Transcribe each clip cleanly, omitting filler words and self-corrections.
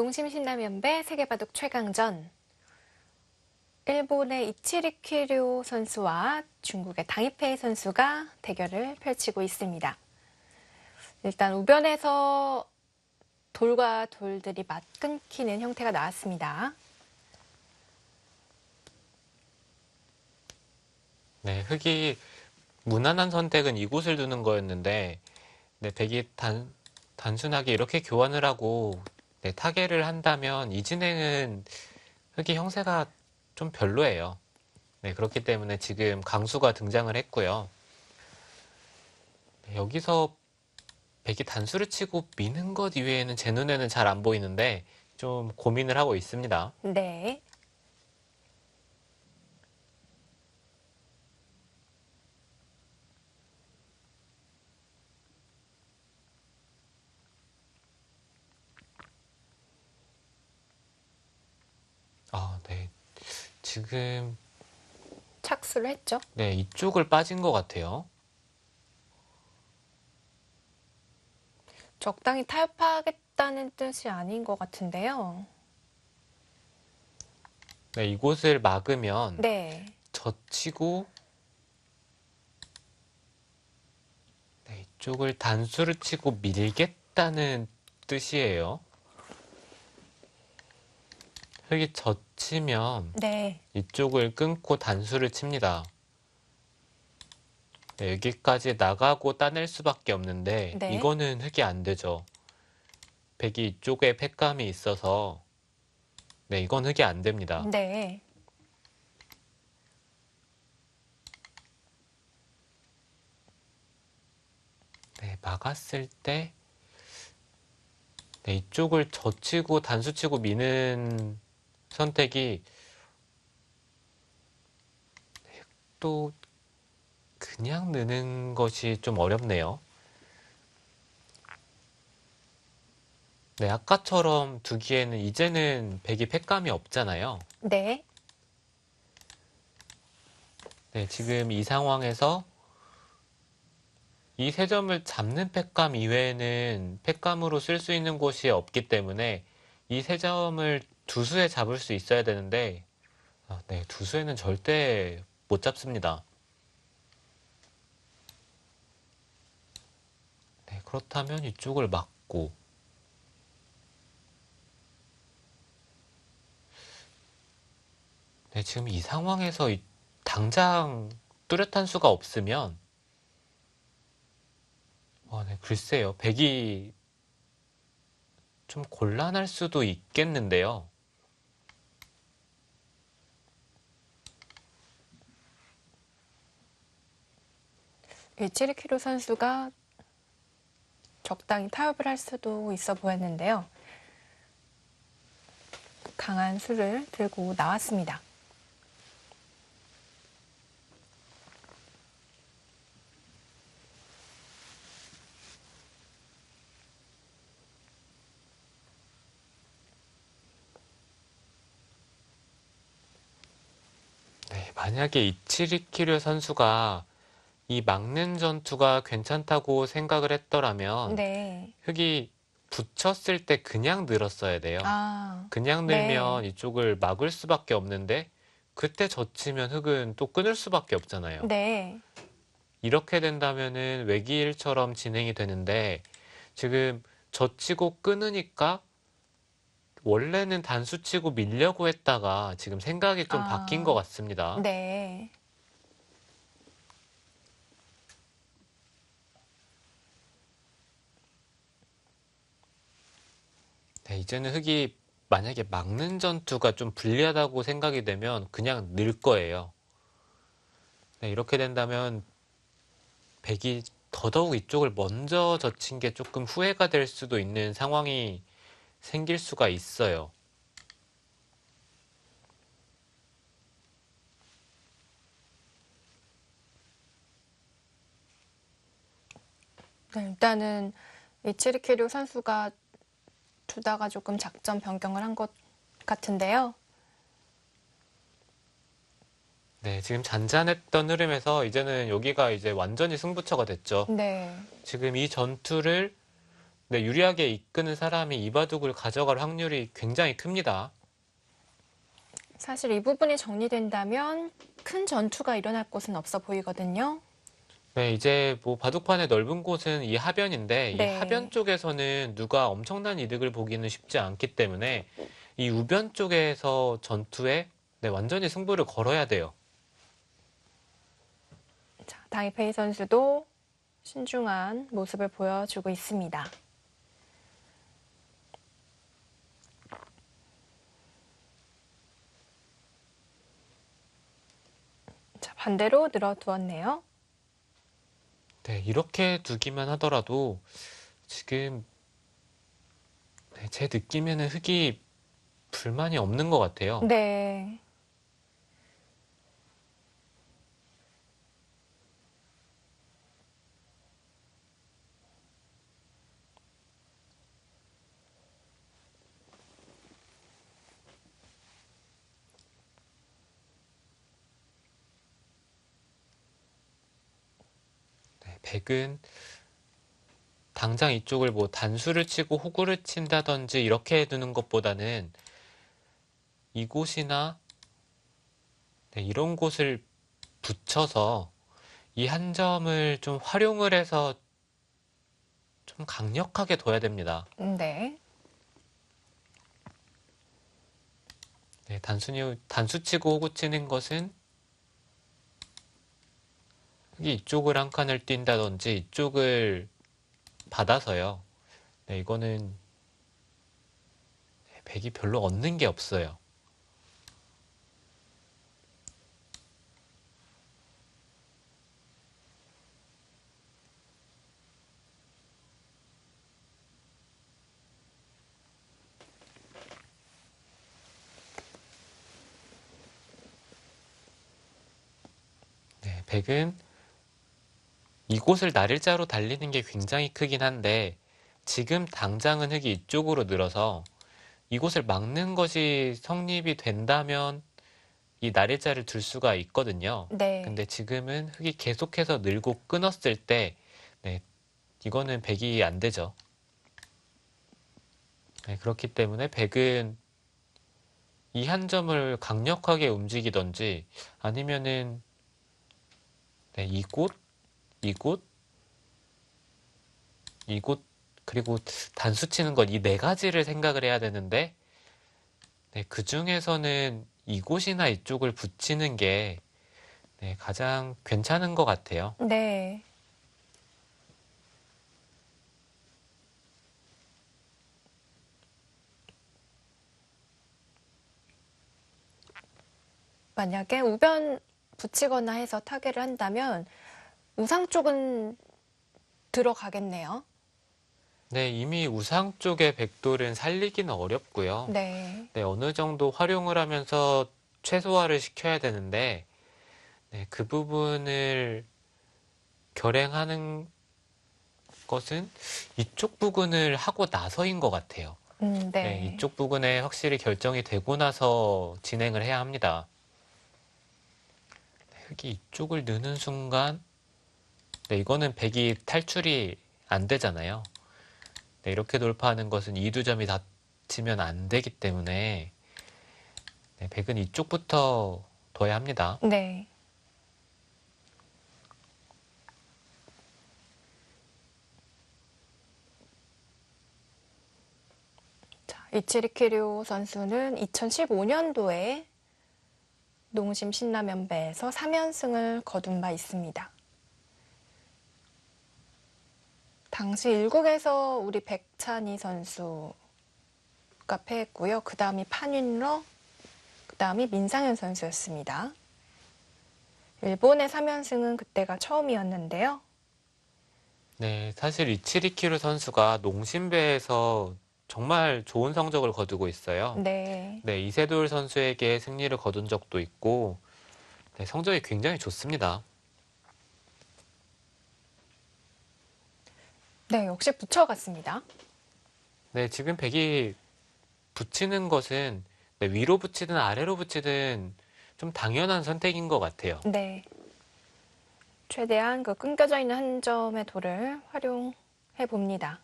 농심 신라면배 세계바둑 최강전. 일본의 이치리키료 선수와 중국의 당이페이 선수가 대결을 펼치고 있습니다. 일단 우변에서 돌과 돌들이 맞끊기는 형태가 나왔습니다. 네, 흑이 무난한 선택은 이곳을 두는 거였는데, 네, 백이 단순하게 이렇게 교환을 하고, 네, 타개를 한다면 이 진행은 흑이 형세가 좀 별로예요. 네, 그렇기 때문에 지금 강수가 등장을 했고요. 네, 여기서 백이 단수를 치고 미는 것 이외에는 제 눈에는 잘 안 보이는데, 좀 고민을 하고 있습니다. 네. 네. 지금, 착수를 했죠. 네, 이쪽을 빠진 것 같아요. 적당히 타협하겠다는 뜻이 아닌 것 같은데요. 네, 이곳을 막으면 네. 젖히고 네, 이쪽을 단수를 치고 밀겠다는 뜻이에요. 흙이 젖히면 네. 이쪽을 끊고 단수를 칩니다. 네, 여기까지 나가고 따낼 수밖에 없는데 네. 이거는 흙이 안 되죠. 백이 이쪽에 팩감이 있어서 네, 이건 흙이 안 됩니다. 네. 네, 막았을 때 네, 이쪽을 젖히고 단수치고 미는 선택이 또 그냥 느는 것이 좀 어렵네요. 네, 아까처럼 두기에는 이제는 백이 팩감이 없잖아요. 네. 네, 지금 이 상황에서 이 세 점을 잡는 팩감 이외에는 팩감으로 쓸 수 있는 곳이 없기 때문에 이 세 점을 두수에 잡을 수 있어야 되는데 네, 두수에는 절대 못 잡습니다. 네, 그렇다면 이쪽을 막고 네, 지금 이 상황에서 당장 뚜렷한 수가 없으면 네, 글쎄요. 백이 좀 곤란할 수도 있겠는데요. 이치리키료 선수가 적당히 타협을 할 수도 있어 보였는데요. 강한 수를 들고 나왔습니다. 네, 만약에 이치리키르 선수가 이 막는 전투가 괜찮다고 생각을 했더라면 네. 흙이 붙였을 때 그냥 늘었어야 돼요. 그냥 늘면 네. 이쪽을 막을 수밖에 없는데 그때 젖히면 흙은 또 끊을 수밖에 없잖아요. 네. 이렇게 된다면은 외길처럼 진행이 되는데 지금 젖히고 끊으니까 원래는 단수 치고 밀려고 했다가 지금 생각이 좀 바뀐 것 같습니다. 네. 네, 이제는 흙이 만약에 막는 전투가 좀 불리하다고 생각이 되면 그냥 늘 거예요. 네, 이렇게 된다면 백이 더더욱 이쪽을 먼저 젖힌 게 조금 후회가 될 수도 있는 상황이 생길 수가 있어요. 네, 일단은 이치리키료 선수가 두다가 조금 작전 변경을 한 것 같은데요. 네, 지금 잔잔했던 흐름에서 이제는 여기가 이제 완전히 승부처가 됐죠. 네. 지금 이 전투를 네, 유리하게 이끄는 사람이 이 바둑을 가져갈 확률이 굉장히 큽니다. 사실 이 부분이 정리된다면 큰 전투가 일어날 곳은 없어 보이거든요. 네, 이제 뭐 바둑판의 넓은 곳은 이 하변인데 이 하변 네. 쪽에서는 누가 엄청난 이득을 보기는 쉽지 않기 때문에 이 우변 쪽에서 전투에 네, 완전히 승부를 걸어야 돼요. 자, 다이페이 선수도 신중한 모습을 보여주고 있습니다. 자, 반대로 늘어두었네요. 네, 이렇게 두기만 하더라도 지금 네, 제 느낌에는 흑이 불만이 없는 것 같아요. 네. 네, 백은 당장 이쪽을 뭐 단수를 치고 호구를 친다든지 이렇게 두는 것보다는 이곳이나 네, 이런 곳을 붙여서 이 한 점을 좀 활용을 해서 좀 강력하게 둬야 됩니다. 네. 네, 단순히 단수 치고 호구 치는 것은 이쪽을 한 칸을 뛴다든지 이쪽을 받아서요. 네, 이거는 백이 별로 얻는 게 없어요. 네, 백은 이곳을 날일자로 달리는 게 굉장히 크긴 한데 지금 당장은 흑이 이쪽으로 늘어서 이곳을 막는 것이 성립이 된다면 이 날일자를 둘 수가 있거든요. 네. 근데 지금은 흑이 계속해서 늘고 끊었을 때 네, 이거는 백이 안 되죠. 네, 그렇기 때문에 백은 이 한 점을 강력하게 움직이던지 아니면은 네, 이곳, 이곳, 이곳 그리고 단수 치는 것 이 네 가지를 생각을 해야 되는데 네, 그 중에서는 이곳이나 이쪽을 붙이는 게 네, 가장 괜찮은 것 같아요. 네. 만약에 우변 붙이거나 해서 타개를 한다면 우상 쪽은 들어가겠네요. 네, 이미 우상 쪽의 백돌은 살리기는 어렵고요. 네. 네, 어느 정도 활용을 하면서 최소화를 시켜야 되는데 네, 그 부분을 결행하는 것은 이쪽 부분을 하고 나서인 것 같아요. 네, 네. 이쪽 부분에 확실히 결정이 되고 나서 진행을 해야 합니다. 흑이 이쪽을 넣는 순간, 네, 이거는 백이 탈출이 안 되잖아요. 네, 이렇게 돌파하는 것은 이두점이 닫히면 안 되기 때문에, 네, 백은 이쪽부터 둬야 합니다. 네. 자, 이치리키류 선수는 2015년도에 농심 신라면배에서 3연승을 거둔 바 있습니다. 당시 1국에서 우리 백찬희 선수가 패했고요. 그 다음이 판윈러, 그 다음이 민상현 선수였습니다. 일본의 3연승은 그때가 처음이었는데요. 네, 사실 이치리키루 선수가 농심배에서 정말 좋은 성적을 거두고 있어요. 네. 네, 이세돌 선수에게 승리를 거둔 적도 있고, 네, 성적이 굉장히 좋습니다. 네, 역시 붙여갔습니다. 네, 지금 백이 붙이는 것은 네, 위로 붙이든 아래로 붙이든 좀 당연한 선택인 것 같아요. 네. 최대한 그 끊겨져 있는 한 점의 돌을 활용해 봅니다.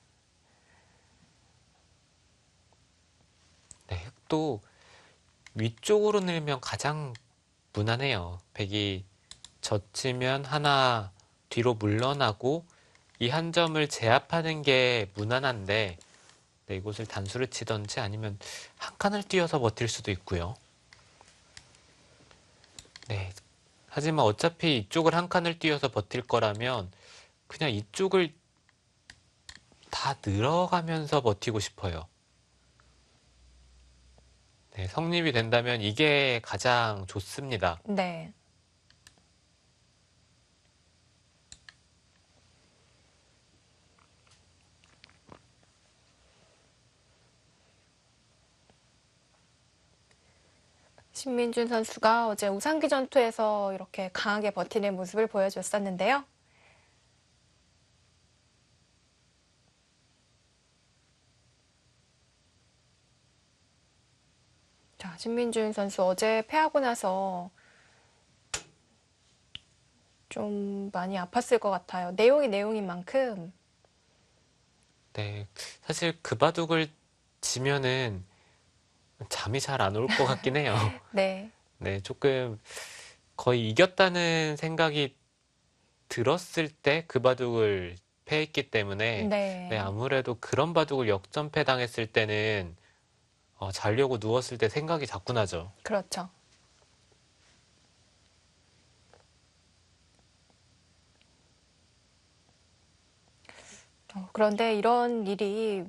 흑도 위쪽으로 늘면 가장 무난해요. 백이 젖히면 하나 뒤로 물러나고 이 한 점을 제압하는 게 무난한데 네, 이곳을 단수를 치던지 아니면 한 칸을 띄어서 버틸 수도 있고요. 네, 하지만 어차피 이쪽을 한 칸을 띄어서 버틸 거라면 그냥 이쪽을 다 늘어가면서 버티고 싶어요. 네, 성립이 된다면 이게 가장 좋습니다. 네. 신민준 선수가 어제 우상기 전투에서 이렇게 강하게 버티는 모습을 보여줬었는데요. 자, 신민준 선수 어제 패하고 나서 좀 많이 아팠을 것 같아요. 내용이 내용인 만큼. 네, 사실 그 바둑을 지면은 잠이 잘 안 올 것 같긴 해요. 네. 네, 조금 거의 이겼다는 생각이 들었을 때 그 바둑을 패했기 때문에 네, 네. 아무래도 그런 바둑을 역전패 당했을 때는 자려고 누웠을 때 생각이 자꾸 나죠. 그렇죠. 그런데 이런 일이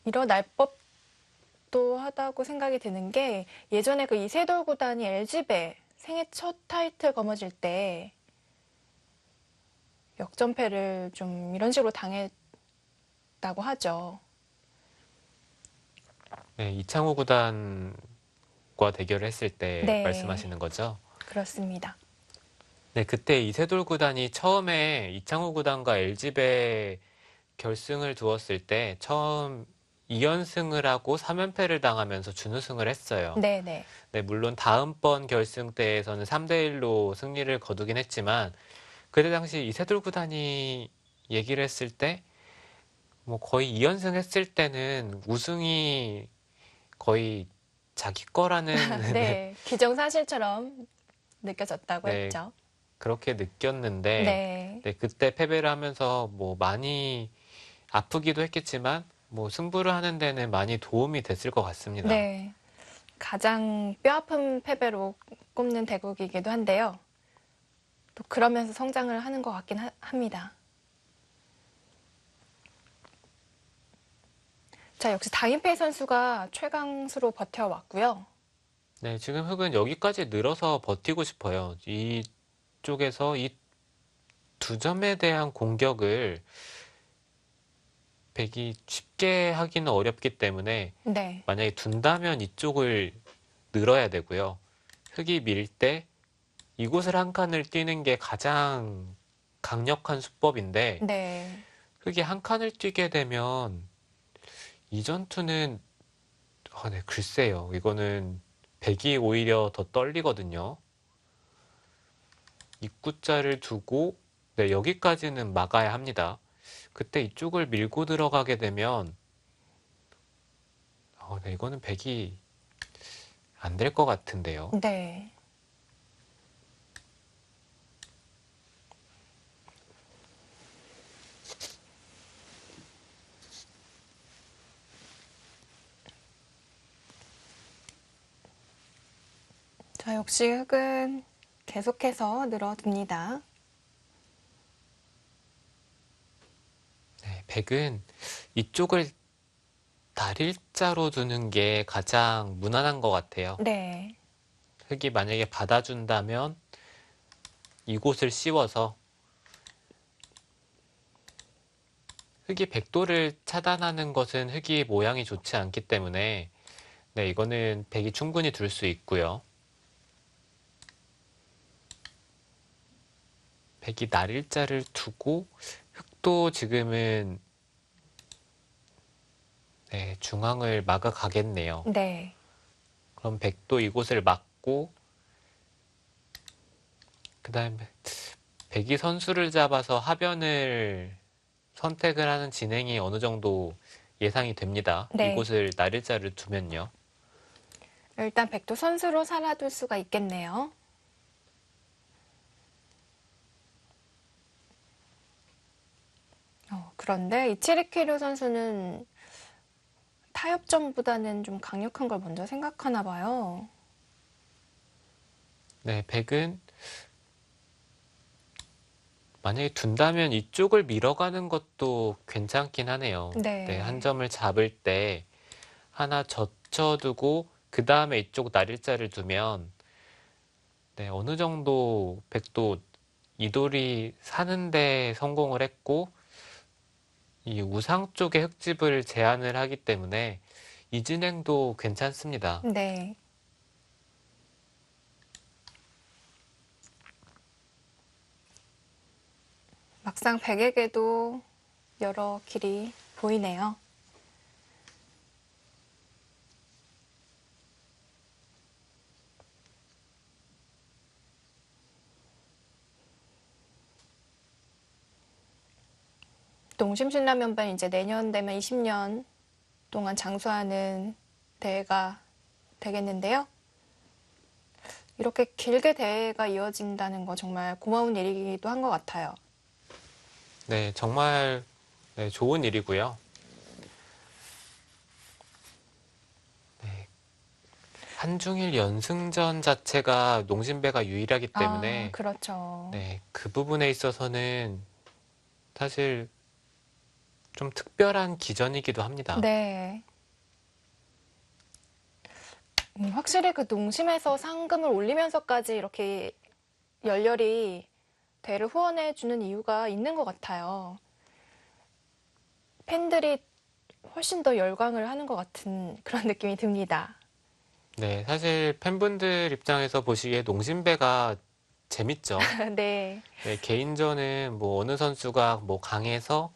일어날 법도 하다고 생각이 드는 게 예전에 그 이세돌 구단이 LG배 생애 첫 타이틀 거머쥘 때 역전패를 좀 이런 식으로 당했다고 하죠. 네, 이창호 구단과 대결을 했을 때 네, 말씀하시는 거죠? 그렇습니다. 네, 그때 이세돌 구단이 처음에 이창호 구단과 LG배 결승을 두었을 때 처음 2연승을 하고 3연패를 당하면서 준우승을 했어요. 네, 네, 네, 물론 다음번 결승 때에서는 3대1로 승리를 거두긴 했지만 그때 당시 이세돌 구단이 얘기를 했을 때 뭐 거의 2연승 했을 때는 우승이 거의 자기 거라는 네, 네, 기정사실처럼 느껴졌다고 네, 했죠. 그렇게 느꼈는데 네, 네, 그때 패배를 하면서 뭐 많이 아프기도 했겠지만 뭐 승부를 하는 데는 많이 도움이 됐을 것 같습니다. 네. 가장 뼈아픈 패배로 꼽는 대국이기도 한데요. 또 그러면서 성장을 하는 것 같긴 합니다. 자, 역시 다인페이 선수가 최강수로 버텨왔고요. 네, 지금 흑은 여기까지 늘어서 버티고 싶어요. 이쪽에서 이 두 점에 대한 공격을 백이 쉽게 하기는 어렵기 때문에 네, 만약에 둔다면 이쪽을 늘어야 되고요. 흑이 밀 때 이곳을 한 칸을 뛰는 게 가장 강력한 수법인데 네, 흑이 한 칸을 뛰게 되면 이 전투는 네, 글쎄요. 이거는 백이 오히려 더 떨리거든요. 입구자를 두고 네, 여기까지는 막아야 합니다. 그때 이쪽을 밀고 들어가게 되면 네, 이거는 백이 안 될 것 같은데요. 네. 자, 역시 흑은 계속해서 늘어듭니다. 네, 백은 이쪽을 달일자로 두는 게 가장 무난한 것 같아요. 네, 흑이 만약에 받아준다면 이곳을 씌워서 흑이 백도를 차단하는 것은 흑이 모양이 좋지 않기 때문에 네, 이거는 백이 충분히 둘 수 있고요. 백이 날일자를 두고 흑도 지금은 네, 중앙을 막아 가겠네요. 네, 그럼 백도 이곳을 막고 그 다음에 백이 선수를 잡아서 하변을 선택을 하는 진행이 어느 정도 예상이 됩니다. 네. 이곳을 날짜를 두면요. 일단 백두 선수로 살아둘 수가 있겠네요. 그런데 이치리키류 선수는 타협점보다는 좀 강력한 걸 먼저 생각하나 봐요. 네, 백은 만약에 둔다면 이쪽을 밀어가는 것도 괜찮긴 하네요. 네. 네, 한 점을 잡을 때 하나 젖혀두고 그 다음에 이쪽 날일자를 두면 네, 어느 정도 백도 이돌이 사는데 성공을 했고 이 우상 쪽의 흙집을 제한을 하기 때문에 이 진행도 괜찮습니다. 네. 막상 백에게도 여러 길이 보이네요. 농심신라면반 이제 내년 되면 20년 동안 장수하는 대회가 되겠는데요. 이렇게 길게 대회가 이어진다는 거 정말 고마운 일이기도 한 것 같아요. 네, 정말 네, 좋은 일이고요. 네, 한중일 연승전 자체가 농심배가 유일하기 때문에 그렇죠. 네, 그 부분에 있어서는 사실 좀 특별한 기전이기도 합니다. 네. 확실히 그 농심에서 상금을 올리면서까지 이렇게 열렬히 대회를 후원해 주는 이유가 있는 것 같아요. 팬들이 훨씬 더 열광을 하는 것 같은 그런 느낌이 듭니다. 네, 사실 팬분들 입장에서 보시기에 농심배가 재밌죠. 네. 네, 개인전은 뭐 어느 선수가 뭐 강해서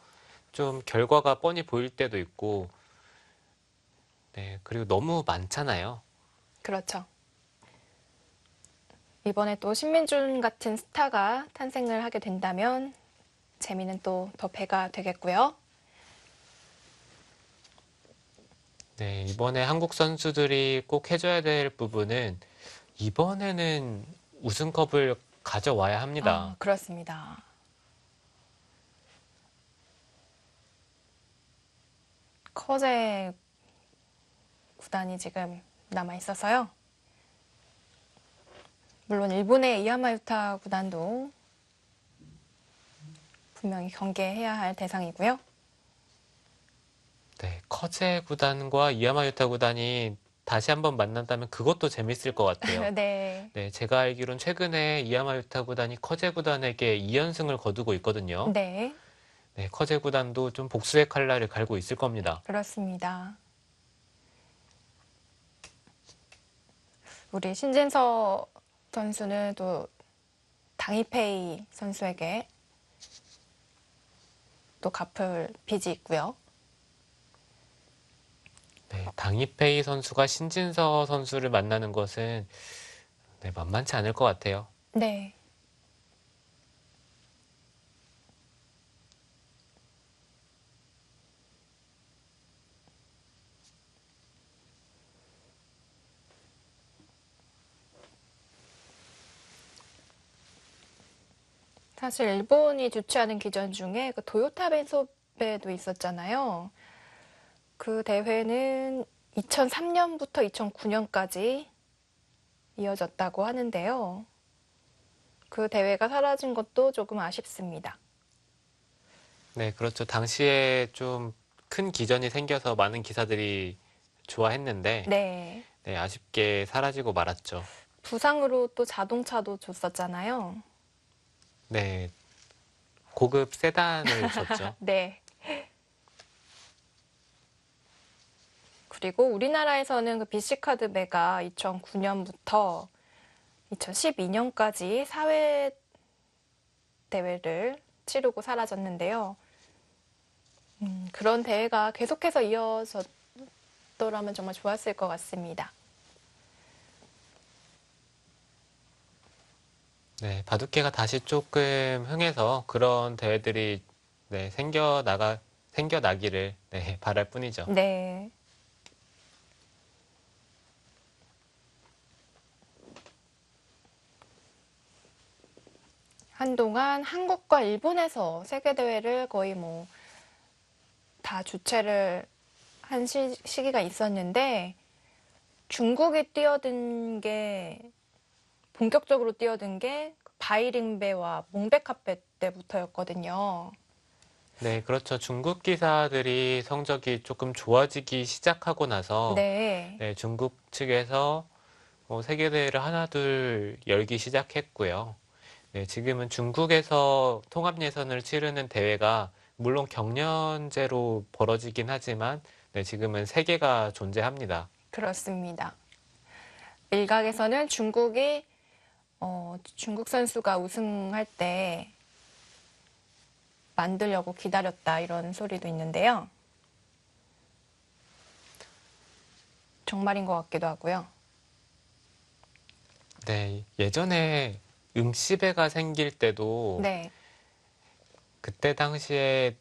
좀 결과가 뻔히 보일 때도 있고, 네, 그리고 너무 많잖아요. 그렇죠. 이번에 또 신민준 같은 스타가 탄생을 하게 된다면 재미는 또 더 배가 되겠고요. 네, 이번에 한국 선수들이 꼭 해줘야 될 부분은 이번에는 우승컵을 가져와야 합니다. 그렇습니다. 커제 구단이 지금 남아 있어서요. 물론 일본의 이야마유타 구단도 분명히 경계해야 할 대상이고요. 네, 커제 구단과 이야마유타 구단이 다시 한번 만난다면 그것도 재밌을 것 같아요. 네. 네, 제가 알기론 최근에 이야마유타 구단이 커제 구단에게 2연승을 거두고 있거든요. 네. 네, 커제 구단도 좀 복수의 칼날을 갈고 있을 겁니다. 그렇습니다. 우리 신진서 선수는 또 당이페이 선수에게 또 갚을 빚이 있고요. 네, 당이페이 선수가 신진서 선수를 만나는 것은 네, 만만치 않을 것 같아요. 네. 사실 일본이 주최하는 기전 중에 그 도요타 벤소배도 있었잖아요. 그 대회는 2003년부터 2009년까지 이어졌다고 하는데요. 그 대회가 사라진 것도 조금 아쉽습니다. 네, 그렇죠. 당시에 좀 큰 기전이 생겨서 많은 기사들이 좋아했는데 네. 네, 아쉽게 사라지고 말았죠. 부상으로 또 자동차도 줬었잖아요. 네, 고급 세단을 줬죠. 네. 그리고 우리나라에서는 그 BC카드배가 2009년부터 2012년까지 사회 대회를 치르고 사라졌는데요. 그런 대회가 계속해서 이어졌더라면 정말 좋았을 것 같습니다. 네, 바둑계가 다시 조금 흥해서 그런 대회들이 네, 생겨나가 생겨나기를 바랄 뿐이죠. 네. 한동안 한국과 일본에서 세계대회를 거의 뭐 다 주최를 한 시기가 있었는데 중국이 본격적으로 뛰어든 게 바이링배와 몽베카페 때부터였거든요. 네, 그렇죠. 중국 기사들이 성적이 조금 좋아지기 시작하고 나서 네. 중국 측에서 세계대회를 하나둘 열기 시작했고요. 네, 지금은 중국에서 통합 예선을 치르는 대회가 물론 경연제로 벌어지긴 하지만 지금은 세 개가 존재합니다. 그렇습니다. 일각에서는 중국 선수가 우승할 때 만들려고 기다렸다 이런 소리도 있는데요. 정말인 것 같기도 하고요. 네, 예전에 응시배가 생길 때도 네. 그때 당시에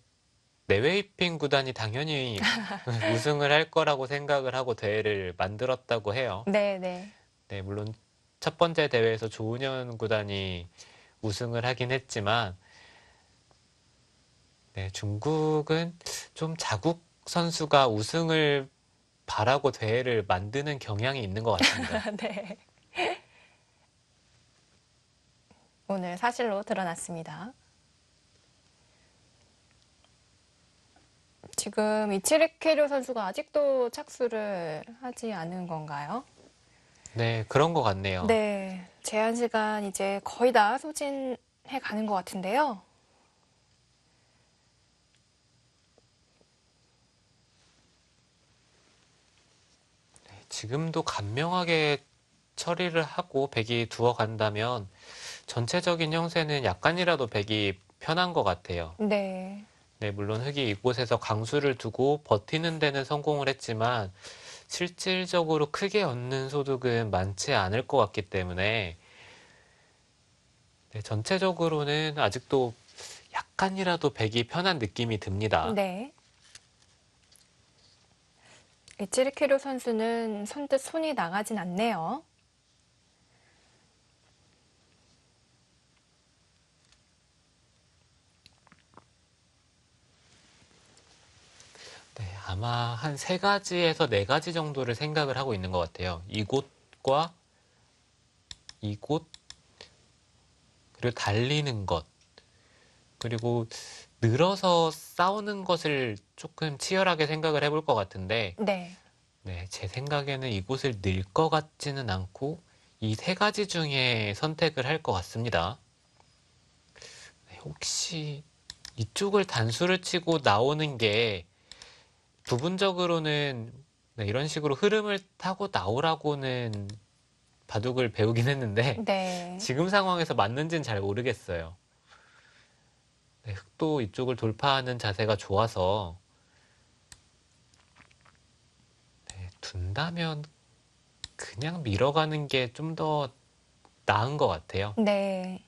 내외입힌 구단이 당연히 우승을 할 거라고 생각을 하고 대회를 만들었다고 해요. 네, 네. 네, 물론 첫 번째 대회에서 조은현 구단이 우승을 하긴 했지만, 네, 중국은 좀 자국 선수가 우승을 바라고 대회를 만드는 경향이 있는 것 같습니다. 네. 오늘 사실로 드러났습니다. 지금 이치리케류 선수가 아직도 착수를 하지 않은 건가요? 네, 그런 것 같네요. 네. 제한 시간 이제 거의 다 소진해 가는 것 같은데요. 지금도 간명하게 처리를 하고 백이 두어 간다면 전체적인 형세는 약간이라도 백이 편한 것 같아요. 네. 네, 물론 흑이 이곳에서 강수를 두고 버티는 데는 성공을 했지만 실질적으로 크게 얻는 소득은 많지 않을 것 같기 때문에 전체적으로는 아직도 약간이라도 백이 편한 느낌이 듭니다. 네. 이치리케류 선수는 선뜻 손이 나가진 않네요. 네, 아마 한 세 가지에서 네 가지 정도를 생각을 하고 있는 것 같아요. 이곳과 이곳, 그리고 달리는 것, 그리고 늘어서 싸우는 것을 조금 치열하게 생각을 해볼 것 같은데, 네. 네, 제 생각에는 이곳을 늘 것 같지는 않고 이 세 가지 중에 선택을 할 것 같습니다. 네, 혹시 이쪽을 단수를 치고 나오는 게 부분적으로는 이런 식으로 흐름을 타고 나오라고는 바둑을 배우긴 했는데 네. 지금 상황에서 맞는지는 잘 모르겠어요. 네, 흑도 이쪽을 돌파하는 자세가 좋아서 둔다면 그냥 밀어가는 게 좀 더 나은 것 같아요. 네.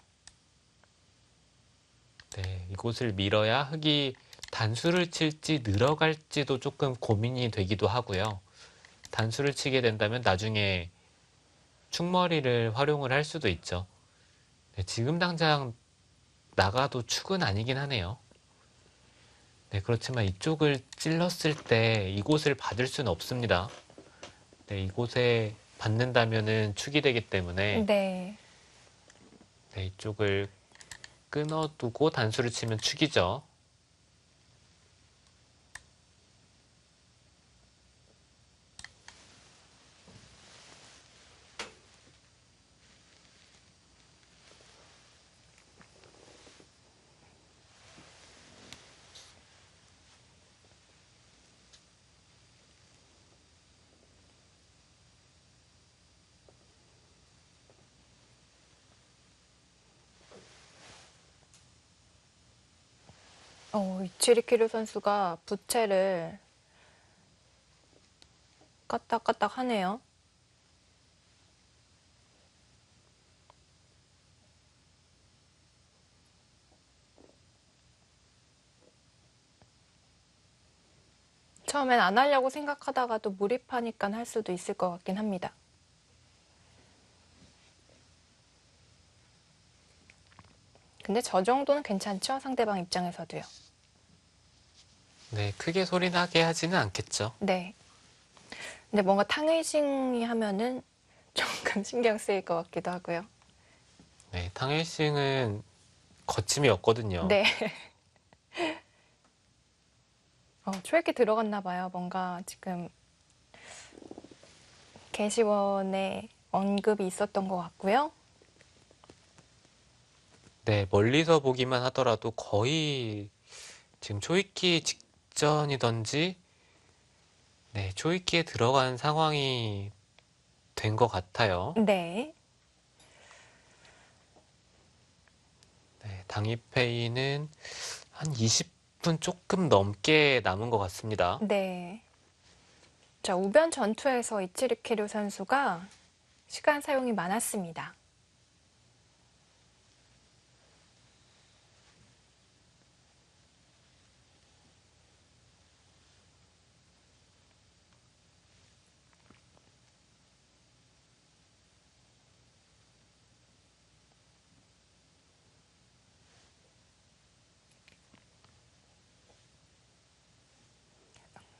네, 이곳을 밀어야 흑이 단수를 칠지 늘어갈지도 조금 고민이 되기도 하고요. 단수를 치게 된다면 나중에 축머리를 활용을 할 수도 있죠. 네, 지금 당장 나가도 축은 아니긴 하네요. 네, 그렇지만 이쪽을 찔렀을 때 이곳을 받을 수는 없습니다. 네, 이곳에 받는다면은 축이 되기 때문에 네. 네, 이쪽을 끊어두고 단수를 치면 축이죠. 이치리키류 선수가 부채를 까딱까딱 하네요. 처음엔 안 하려고 생각하다가도 몰입하니까 할 수도 있을 것 같긴 합니다. 근데 저 정도는 괜찮죠? 상대방 입장에서도요. 네, 크게 소리 나게 하지는 않겠죠. 네. 근데 뭔가 탕웨이싱이 하면은 조금 신경 쓰일 것 같기도 하고요. 네, 탕웨이싱은 거침이 없거든요. 네. 초읽기 들어갔나 봐요. 뭔가 지금 게시원에 언급이 있었던 것 같고요. 네, 멀리서 보기만 하더라도 거의 지금 초읽기 직전이던지, 네, 초읽기에 들어간 상황이 된 것 같아요. 네. 네, 당입회의는 한 20분 조금 넘게 남은 것 같습니다. 네. 자, 우변 전투에서 이치리키류 선수가 시간 사용이 많았습니다.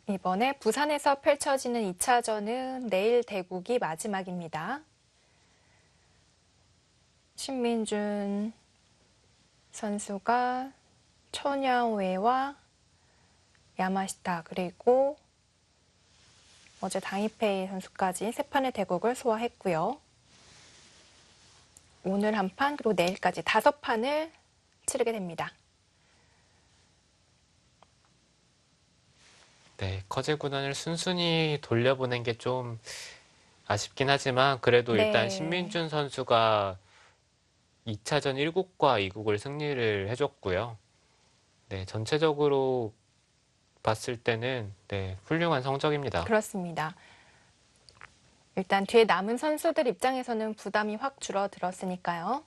이번에 부산에서 펼쳐지는 2차전은 내일 대국이 마지막입니다. 신민준 선수가 초냐오에와 야마시타 그리고 어제 당이페이 선수까지 세 판의 대국을 소화했고요. 오늘 한 판 그리고 내일까지 5판을 치르게 됩니다. 네, 커제 구단을 순순히 돌려보낸 게 좀 아쉽긴 하지만 그래도 일단 네, 신민준 선수가 2차전 1국과 2국을 승리를 해줬고요. 네, 전체적으로 봤을 때는 네, 훌륭한 성적입니다. 그렇습니다. 일단 뒤에 남은 선수들 입장에서는 부담이 확 줄어들었으니까요.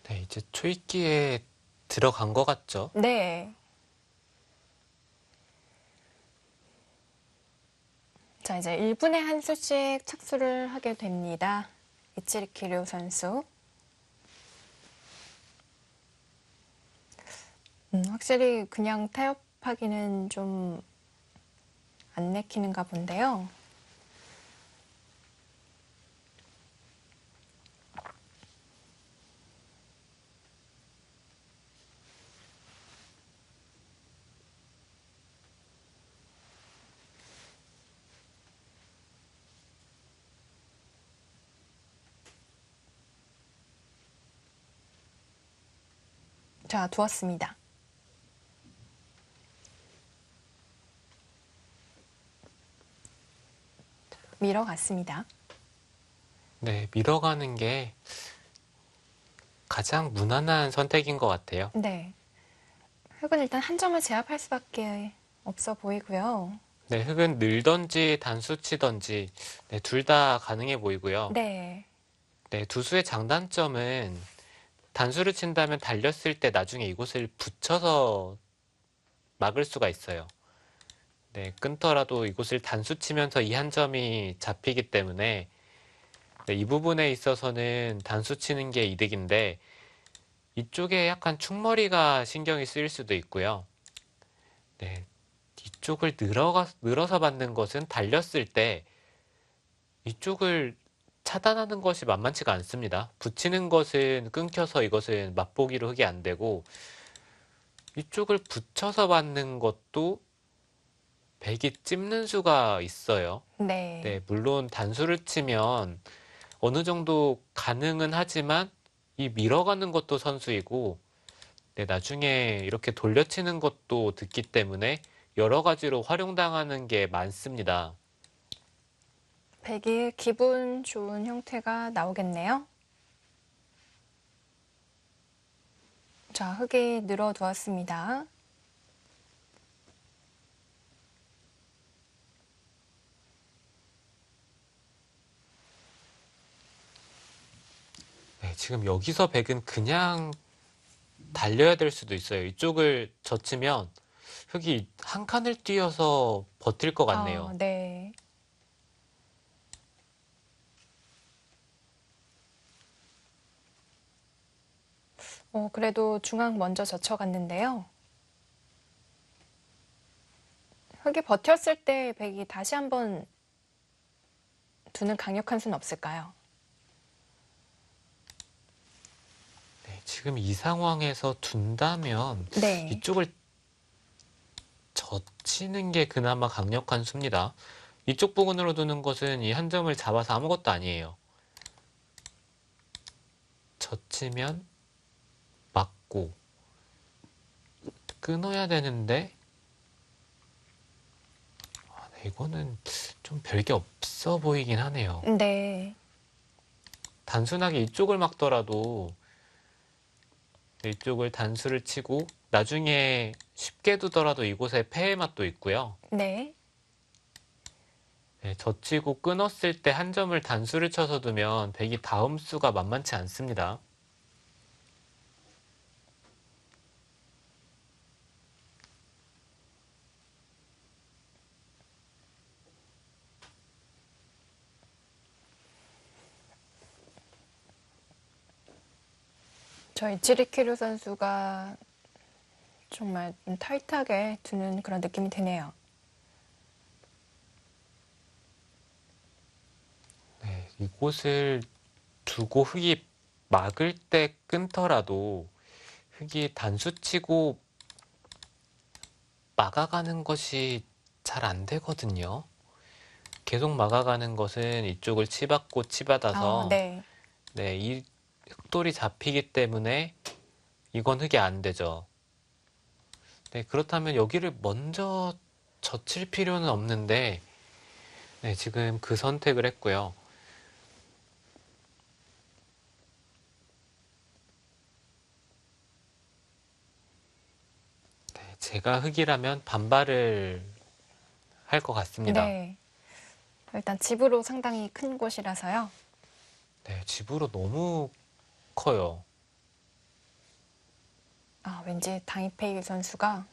네, 이제 초입기에 들어간 것 같죠? 네. 자, 이제 1분에 한 수씩 착수를 하게 됩니다. 이치리키류 선수. 확실히 그냥 타협하기는 좀 안 내키는가 본데요. 자, 두었습니다. 밀어갔습니다. 네, 밀어가는 게 가장 무난한 선택인 것 같아요. 네. 흑은 일단 한 점을 제압할 수밖에 없어 보이고요. 네, 흙은 늘던지 단수 치던지 네, 둘 다 가능해 보이고요. 네. 네, 두수의 장단점은 단수를 친다면 달렸을 때 나중에 이곳을 붙여서 막을 수가 있어요. 네, 끊더라도 이곳을 단수 치면서 이 한 점이 잡히기 때문에 네, 이 부분에 있어서는 단수 치는 게 이득인데 이쪽에 약간 충머리가 신경이 쓰일 수도 있고요. 네, 이쪽을 늘어서 받는 것은 달렸을 때 이쪽을 차단하는 것이 만만치가 않습니다. 붙이는 것은 끊겨서 이것은 맛보기로 흙이 안 되고 이쪽을 붙여서 받는 것도 백이 찝는 수가 있어요. 네. 네, 물론 단수를 치면 어느 정도 가능은 하지만 이 밀어가는 것도 선수이고 네, 나중에 이렇게 돌려치는 것도 듣기 때문에 여러 가지로 활용당하는 게 많습니다. 백이 기분 좋은 형태가 나오겠네요. 자, 흙이 늘어두었습니다. 네, 지금 여기서 백은 그냥 달려야 될 수도 있어요. 이쪽을 젖히면 흑이 한 칸을 뛰어서 버틸 것 같네요. 네. 그래도 중앙 먼저 젖혀갔는데요. 흑이 버텼을 때 백이 다시 한번 두는 강력한 수는 없을까요? 네, 지금 이 상황에서 둔다면 네. 이쪽을 젖히는 게 그나마 강력한 수입니다. 이쪽 부분으로 두는 것은 이 한 점을 잡아서 아무것도 아니에요. 젖히면 맞고 끊어야 되는데 네, 이거는 좀 별게 없어 보이긴 하네요. 네. 단순하게 이쪽을 막더라도 이쪽을 단수를 치고 나중에 쉽게 두더라도 이곳에 패의 맛도 있고요. 네. 네, 젖히고 끊었을 때 한 점을 단수를 쳐서 두면 백이 다음 수가 만만치 않습니다. 저희 지리키루 선수가 정말 타이트하게 두는 그런 느낌이 드네요. 네, 이곳을 두고 흑이 막을 때 끊더라도 흑이 단수치고 막아가는 것이 잘 안 되거든요. 계속 막아가는 것은 이쪽을 치받고 치받아서 네. 네, 이 흑돌이 잡히기 때문에 이건 흑이 안 되죠. 네, 그렇다면 여기를 먼저 젖힐 필요는 없는데 네, 지금 그 선택을 했고요. 네, 제가 흑이라면 반발을 할 것 같습니다. 네. 일단 집으로 상당히 큰 곳이라서요. 네, 집으로 너무 커요. 왠지 당이페이 선수가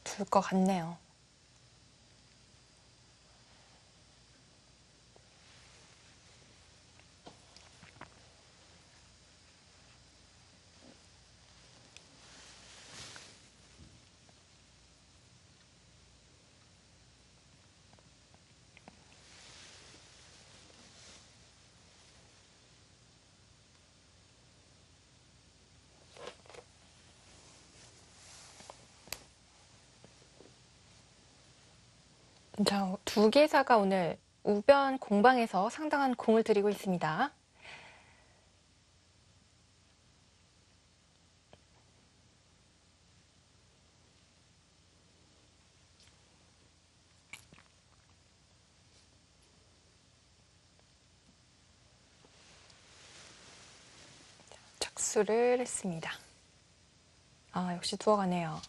둘 것 같네요. 자, 두 개사가 오늘 우변 공방에서 상당한 공을 들이고 있습니다. 착수를 했습니다. 역시 두어가네요.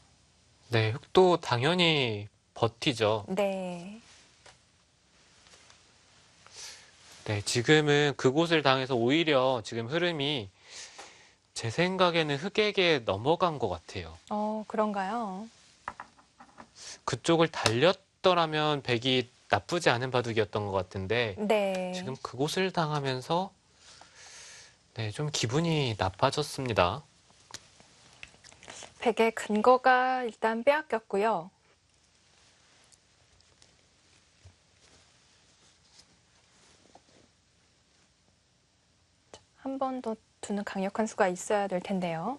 네, 흑도 당연히 버티죠. 네. 네, 지금은 그곳을 당해서 오히려 지금 흐름이 제 생각에는 흑에게 넘어간 것 같아요. 그런가요? 그쪽을 달렸더라면 백이 나쁘지 않은 바둑이었던 것 같은데 네. 지금 그곳을 당하면서 네, 좀 기분이 나빠졌습니다. 백의 근거가 일단 빼앗겼고요. 한 번 더 두는 강력한 수가 있어야 될 텐데요.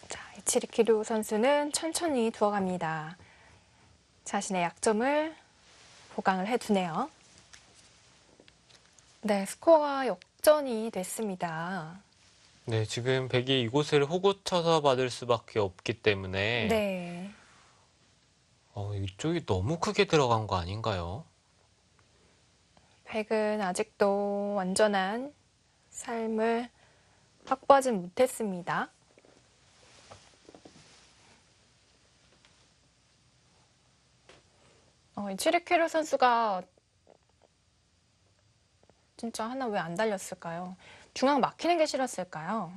자, 이치리키루 선수는 천천히 두어갑니다. 자신의 약점을 보강을 해두네요. 네, 스코어가 역전이 됐습니다. 네, 지금 백이 이곳을 호구 쳐서 받을 수밖에 없기 때문에 네. 이쪽이 너무 크게 들어간 거 아닌가요? 백은 아직도 완전한 삶을 확보하진 못했습니다. 이 치르케르 선수가 진짜 하나 왜 안 달렸을까요? 중앙 막히는 게 싫었을까요?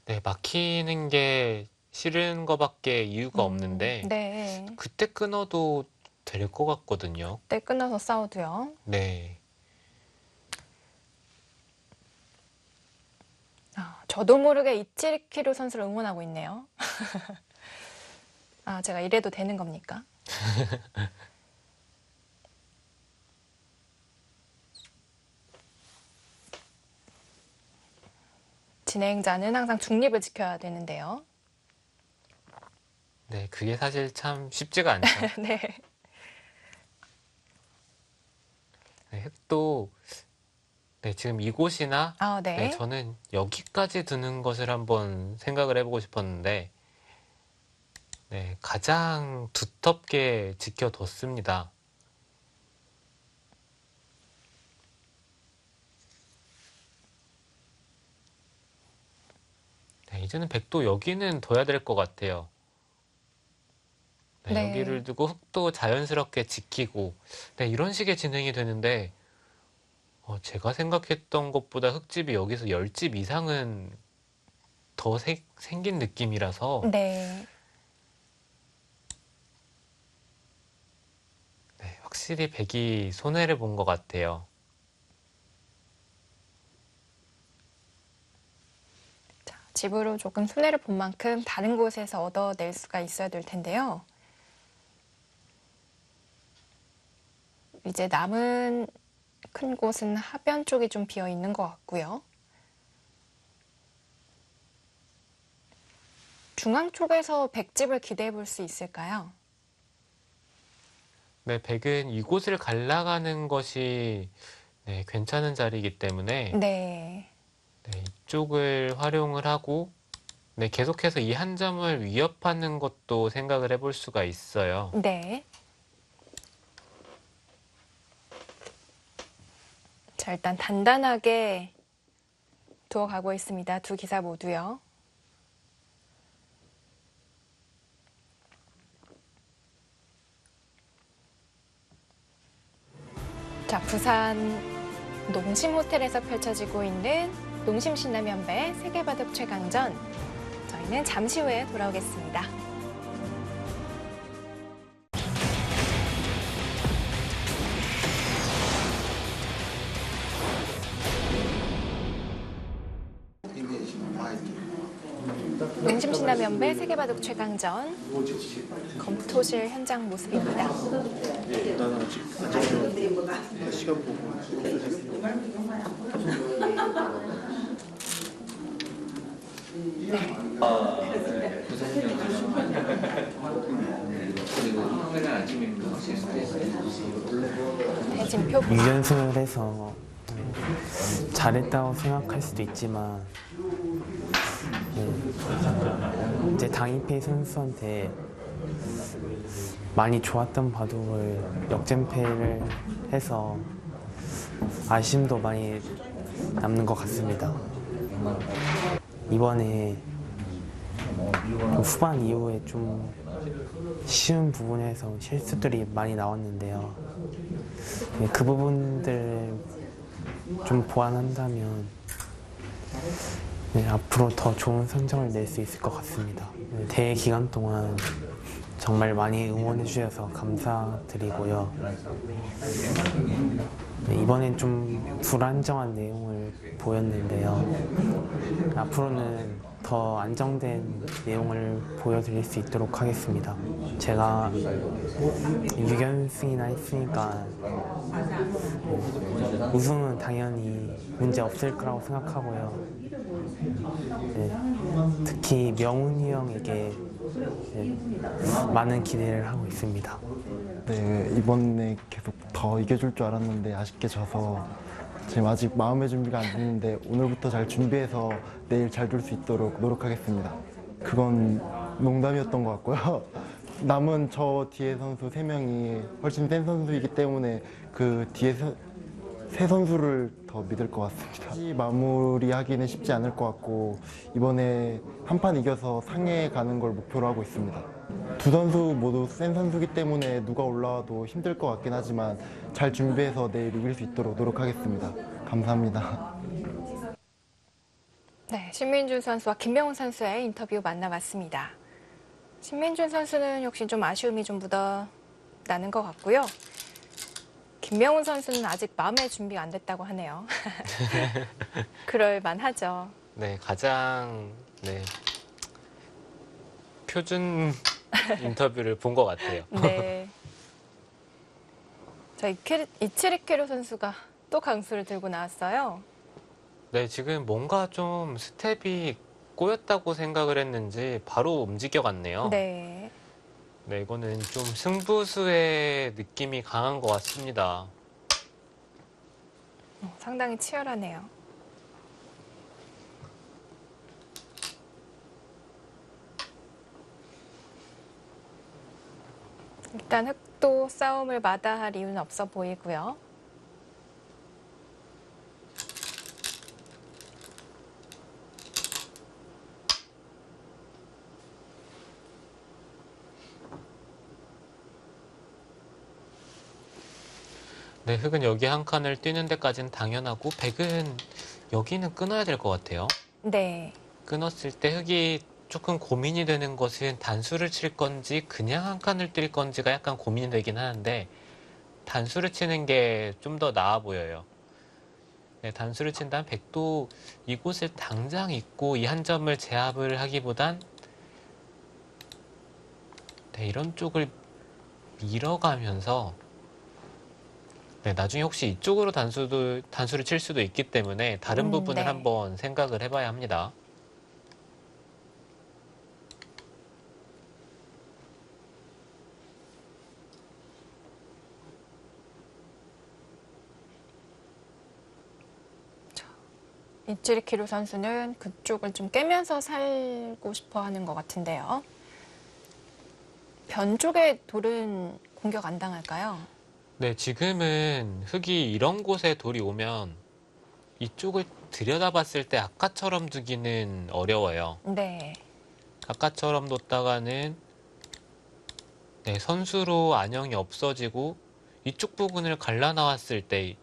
네, 막히는 게 싫은 거밖에 이유가 없는데 네. 그때 끊어도 될 것 같거든요. 때 끝나서 싸워도요. 네. 저도 모르게 이치르키루 선수를 응원하고 있네요. 제가 이래도 되는 겁니까? 진행자는 항상 중립을 지켜야 되는데요. 네, 그게 사실 참 쉽지가 않죠. 네. 네, 흙도 네, 지금 이곳이나 네. 네, 저는 여기까지 두는 것을 한번 생각을 해보고 싶었는데 네, 가장 두텁게 지켜뒀습니다. 네, 이제는 백도 여기는 둬야 될 것 같아요. 네, 네. 여기를 두고 흙도 자연스럽게 지키고 네, 이런 식의 진행이 되는데 제가 생각했던 것보다 흙집이 여기서 10집 이상은 더 생긴 느낌이라서 네. 네, 확실히 백이 손해를 본 것 같아요. 집으로 조금 손해를 본 만큼 다른 곳에서 얻어낼 수가 있어야 될 텐데요. 이제 남은 큰 곳은 하변 쪽이 좀 비어 있는 것 같고요. 중앙 쪽에서 백집을 기대해 볼 수 있을까요? 네, 백은 이곳을 갈라가는 것이 네, 괜찮은 자리이기 때문에 네. 네, 이쪽을 활용을 하고 네, 계속해서 이 한 점을 위협하는 것도 생각을 해볼 수가 있어요. 네. 자, 일단 단단하게 두어가고 있습니다. 두 기사 모두요. 자, 부산 농심호텔에서 펼쳐지고 있는 농심신라면배 세계바둑 최강전. 저희는 잠시 후에 돌아오겠습니다. 농심신라면배 세계바둑 최강전 검토실 현장 모습입니다. 시간 보고 대진표 부산. 6연승을 해서 잘했다고 생각할 수도 있지만 이제 당이페이 선수한테 많이 좋았던 바둑을 역전패를 해서 아쉬움도 많이 남는 것 같습니다. 이번에 좀 후반 이후에 좀 쉬운 부분에서 실수들이 많이 나왔는데요. 그 부분들을 좀 보완한다면 앞으로 더 좋은 성적을 낼 수 있을 것 같습니다. 대회 기간 동안 정말 많이 응원해 주셔서 감사드리고요. 이번엔 좀 불안정한 내용을 보였는데요. 앞으로는 더 안정된 내용을 보여드릴 수 있도록 하겠습니다. 제가 6연승이나 했으니까 우승은 당연히 문제 없을 거라고 생각하고요. 특히 명훈이 형에게 많은 기대를 하고 있습니다. 네, 이번에 계속 더 이겨줄 줄 알았는데 아쉽게 져서 지금 아직 마음의 준비가 안 됐는데 오늘부터 잘 준비해서 내일 잘 둘 수 있도록 노력하겠습니다. 그건 농담이었던 것 같고요. 남은 저 뒤에 선수 3명이 훨씬 센 선수이기 때문에 그 뒤에 세 선수를 더 믿을 것 같습니다. 마무리하기는 쉽지 않을 것 같고 이번에 한 판 이겨서 상해 가는 걸 목표로 하고 있습니다. 두 선수 모두 센 선수이기 때문에 누가 올라와도 힘들 것 같긴 하지만 잘 준비해서 내일 이길 수 있도록 노력하겠습니다. 감사합니다. 네, 신민준 선수와 김명훈 선수의 인터뷰 만나봤습니다. 신민준 선수는 역시 좀 아쉬움이 좀 묻어 나는 것 같고요. 김명훈 선수는 아직 마음의 준비가 안 됐다고 하네요. 그럴 만하죠. 네, 가장 표준 인터뷰를 본 것 같아요. 네. 자, 이치리케루 선수가 또 강수를 들고 나왔어요. 네, 지금 뭔가 좀 스텝이 꼬였다고 생각을 했는지 바로 움직여갔네요. 네. 네, 이거는 좀 승부수의 느낌이 강한 것 같습니다. 상당히 치열하네요. 일단 흑도 싸움을 마다할 이유는 없어 보이고요. 네, 흑은 여기 한 칸을 뛰는 데까지는 당연하고 백은 여기는 끊어야 될 것 같아요. 네. 끊었을 때 흑이 조금 고민이 되는 것은 단수를 칠 건지 그냥 한 칸을 뛸 건지가 약간 고민이 되긴 하는데 단수를 치는 게 좀 더 나아 보여요. 네, 단수를 친다면 백도 이곳을 당장 있고 이 한 점을 제압을 하기보단 네, 이런 쪽을 밀어가면서 네, 나중에 혹시 이쪽으로 단수를 칠 수도 있기 때문에 다른 부분을 네. 한번 생각을 해봐야 합니다. 이치리키루 선수는 그쪽을 좀 깨면서 살고 싶어 하는 것 같은데요. 변 쪽의 돌은 공격 안 당할까요? 네, 지금은 흙이 이런 곳에 돌이 오면 이쪽을 들여다봤을 때 아까처럼 두기는 어려워요. 네. 아까처럼 뒀다가는 네, 선수로 안형이 없어지고 이쪽 부분을 갈라 나왔을 때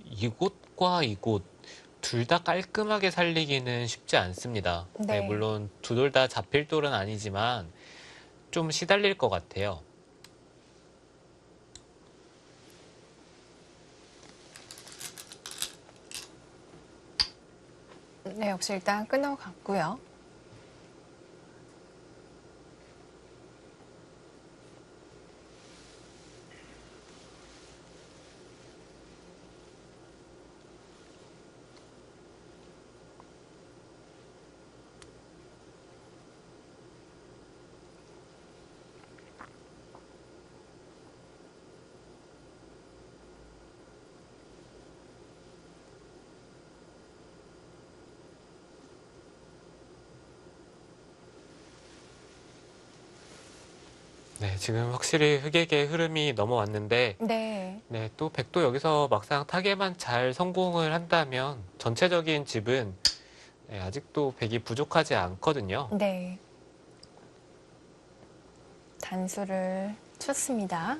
이곳과 이곳 둘 다 깔끔하게 살리기는 쉽지 않습니다. 네, 네. 물론 두 돌 다 잡힐 돌은 아니지만 좀 시달릴 것 같아요. 네, 역시 일단 끊어갔고요. 네, 지금 확실히 흑에게 흐름이 넘어왔는데 네. 네, 또 백도 여기서 막상 타개만 잘 성공을 한다면 전체적인 집은 네, 아직도 백이 부족하지 않거든요. 네. 단수를 쳤습니다.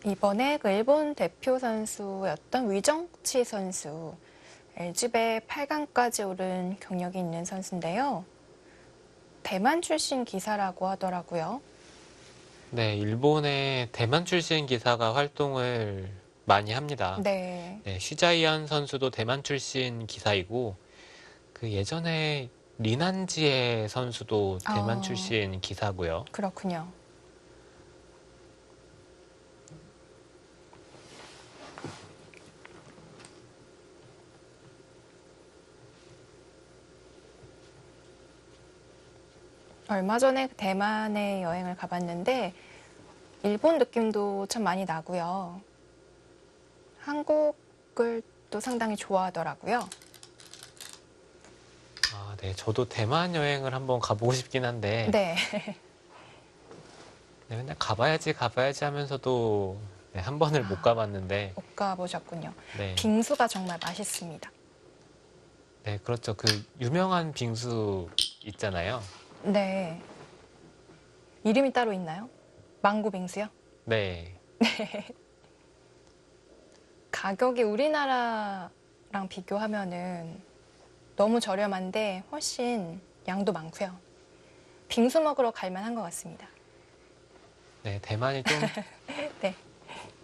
이번에 그 일본 대표 선수였던 위정치 선수, LG배 8강까지 오른 경력이 있는 선수인데요. 대만 출신 기사라고 하더라고요. 네, 일본의 대만 출신 기사가 활동을 많이 합니다. 네. 네, 슈자이안 선수도 대만 출신 기사이고 그 예전에 리난지에 선수도 대만 출신 기사고요. 그렇군요. 얼마 전에 대만에 여행을 가봤는데 일본 느낌도 참 많이 나고요. 한국을 또 상당히 좋아하더라고요. 아, 네. 저도 대만 여행을 한번 가보고 싶긴 한데 네. 네, 맨날 가봐야지 하면서도 네, 한 번을 못 가봤는데 못 가보셨군요. 네. 빙수가 정말 맛있습니다. 네, 그렇죠. 그 유명한 빙수 있잖아요. 네. 이름이 따로 있나요? 망고 빙수요? 네. 가격이 우리나라랑 비교하면은 너무 저렴한데 훨씬 양도 많고요. 빙수 먹으러 갈 만한 것 같습니다. 네, 대만이 좀 네.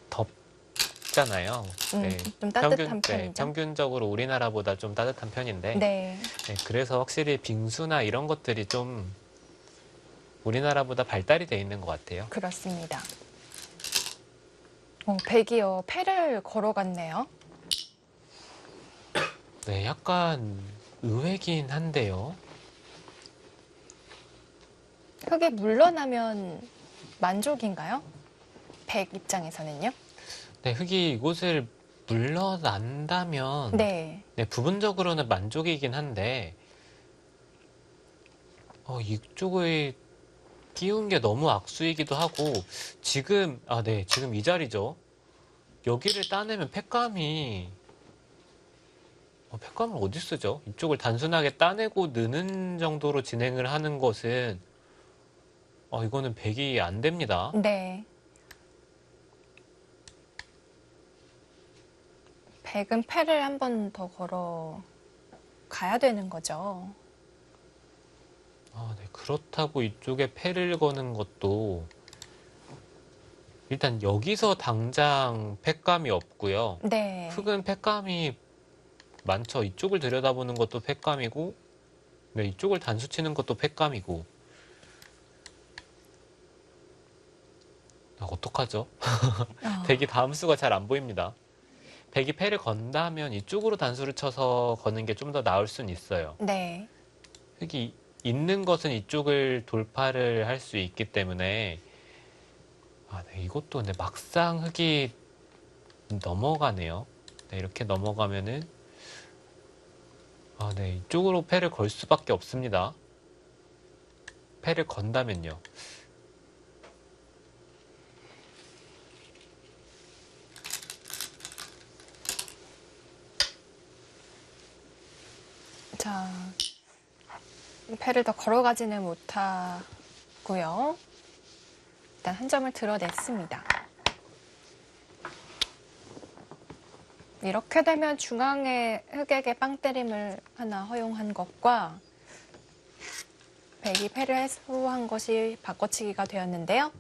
덥잖아요. 네. 좀 따뜻한 편이죠. 평균적으로 우리나라보다 좀 따뜻한 편인데 네. 네, 그래서 확실히 빙수나 이런 것들이 좀 우리나라보다 발달이 돼 있는 것 같아요. 그렇습니다. 백이요. 패를 걸어갔네요. 네, 약간 의외긴 한데요. 흙이 물러나면 만족인가요? 백 입장에서는요? 네, 흙이 이곳을 물러난다면 네. 네, 부분적으로는 만족이긴 한데 이쪽에 끼운 게 너무 악수이기도 하고 지금 지금 이 자리죠. 여기를 따내면 팩감을 어디 쓰죠? 이쪽을 단순하게 따내고 느는 정도로 진행을 하는 것은 이거는 백이 안 됩니다. 네. 백은 패를 한 번 더 걸어 가야 되는 거죠. 네, 그렇다고 이쪽에 패를 거는 것도 일단 여기서 당장 팩감이 없고요. 네. 흙은 팩감이 많죠. 이쪽을 들여다보는 것도 팩감이고, 네, 이쪽을 단수 치는 것도 팩감이고. 어떡하죠? 백이 다음 수가 잘 안 보입니다. 백이 패를 건다면 이쪽으로 단수를 쳐서 거는 게 좀 더 나을 수는 있어요. 네. 흙이 있는 것은 이쪽을 돌파를 할 수 있기 때문에 네, 이것도 근데 막상 흙이 넘어가네요. 네, 이렇게 넘어가면은 네, 이쪽으로 패를 걸 수밖에 없습니다. 패를 건다면요. 자, 패를 더 걸어가지는 못하고요. 일단 한 점을 드러냈습니다. 이렇게 되면 중앙에 흑에게 빵 때림을 하나 허용한 것과 백이 패를 해소한 것이 바꿔치기가 되었는데요.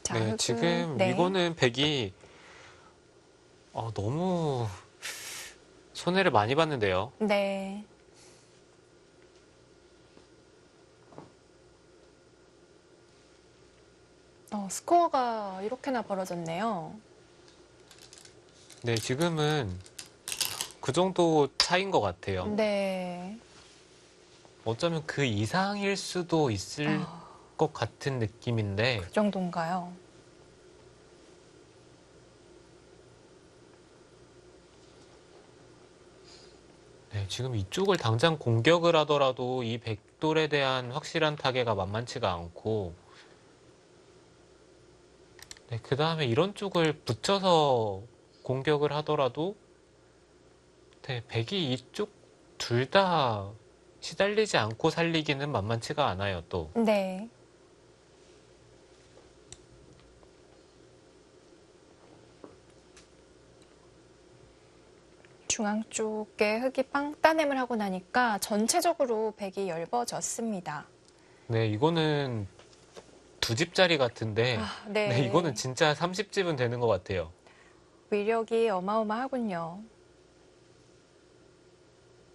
자, 네, 흑은- 지금 네. 이거는 백이 너무 손해를 많이 봤는데요. 네. 스코어가 이렇게나 벌어졌네요. 네, 지금은 그 정도 차이인 것 같아요. 네. 어쩌면 그 이상일 수도 있을 것 같은 느낌인데, 그 정도인가요? 네, 지금 이쪽을 당장 공격을 하더라도 이 백돌에 대한 확실한 타개가 만만치가 않고, 네, 그 다음에 이런 쪽을 붙여서 공격을 하더라도, 네, 백이 이쪽 둘 다 시달리지 않고 살리기는 만만치가 않아요, 또. 네. 중앙 쪽에 흙이 빵 따냄을 하고 나니까 전체적으로 백이 엷어졌습니다. 네, 이거는 두 집짜리 같은데, 네. 네, 이거는 진짜 30집은 되는 것 같아요. 위력이 어마어마하군요.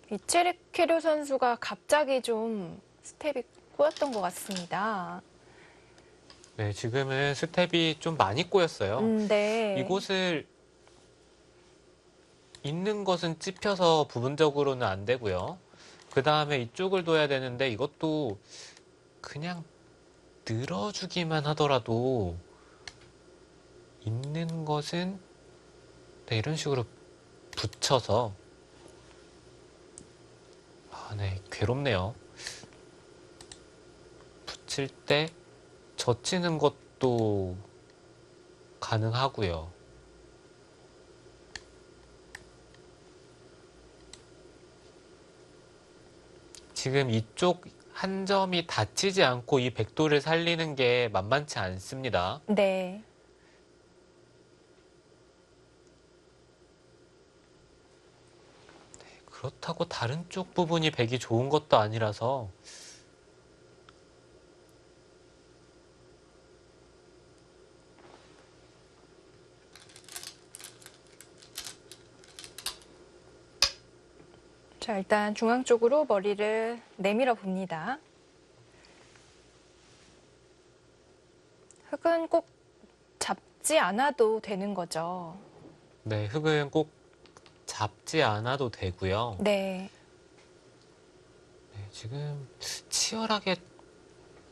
이체리키류 선수가 갑자기 좀 스텝이 꼬였던 것 같습니다. 네, 지금은 스텝이 좀 많이 꼬였어요. 네. 이곳을 있는 것은 찝혀서 부분적으로는 안 되고요. 그 다음에 이쪽을 둬야 되는데 이것도 그냥 늘어주기만 하더라도 있는 것은 네, 이런 식으로 붙여서 네, 괴롭네요. 붙일 때 젖히는 것도 가능하고요. 지금 이쪽 한 점이 닫히지 않고 이 백도를 살리는 게 만만치 않습니다. 네. 그렇다고 다른 쪽 부분이 백이 좋은 것도 아니라서 자, 일단 중앙 쪽으로 머리를 내밀어 봅니다. 흙은 꼭 잡지 않아도 되는 거죠. 네, 흙은 꼭 잡지 않아도 되고요. 네. 네, 지금 치열하게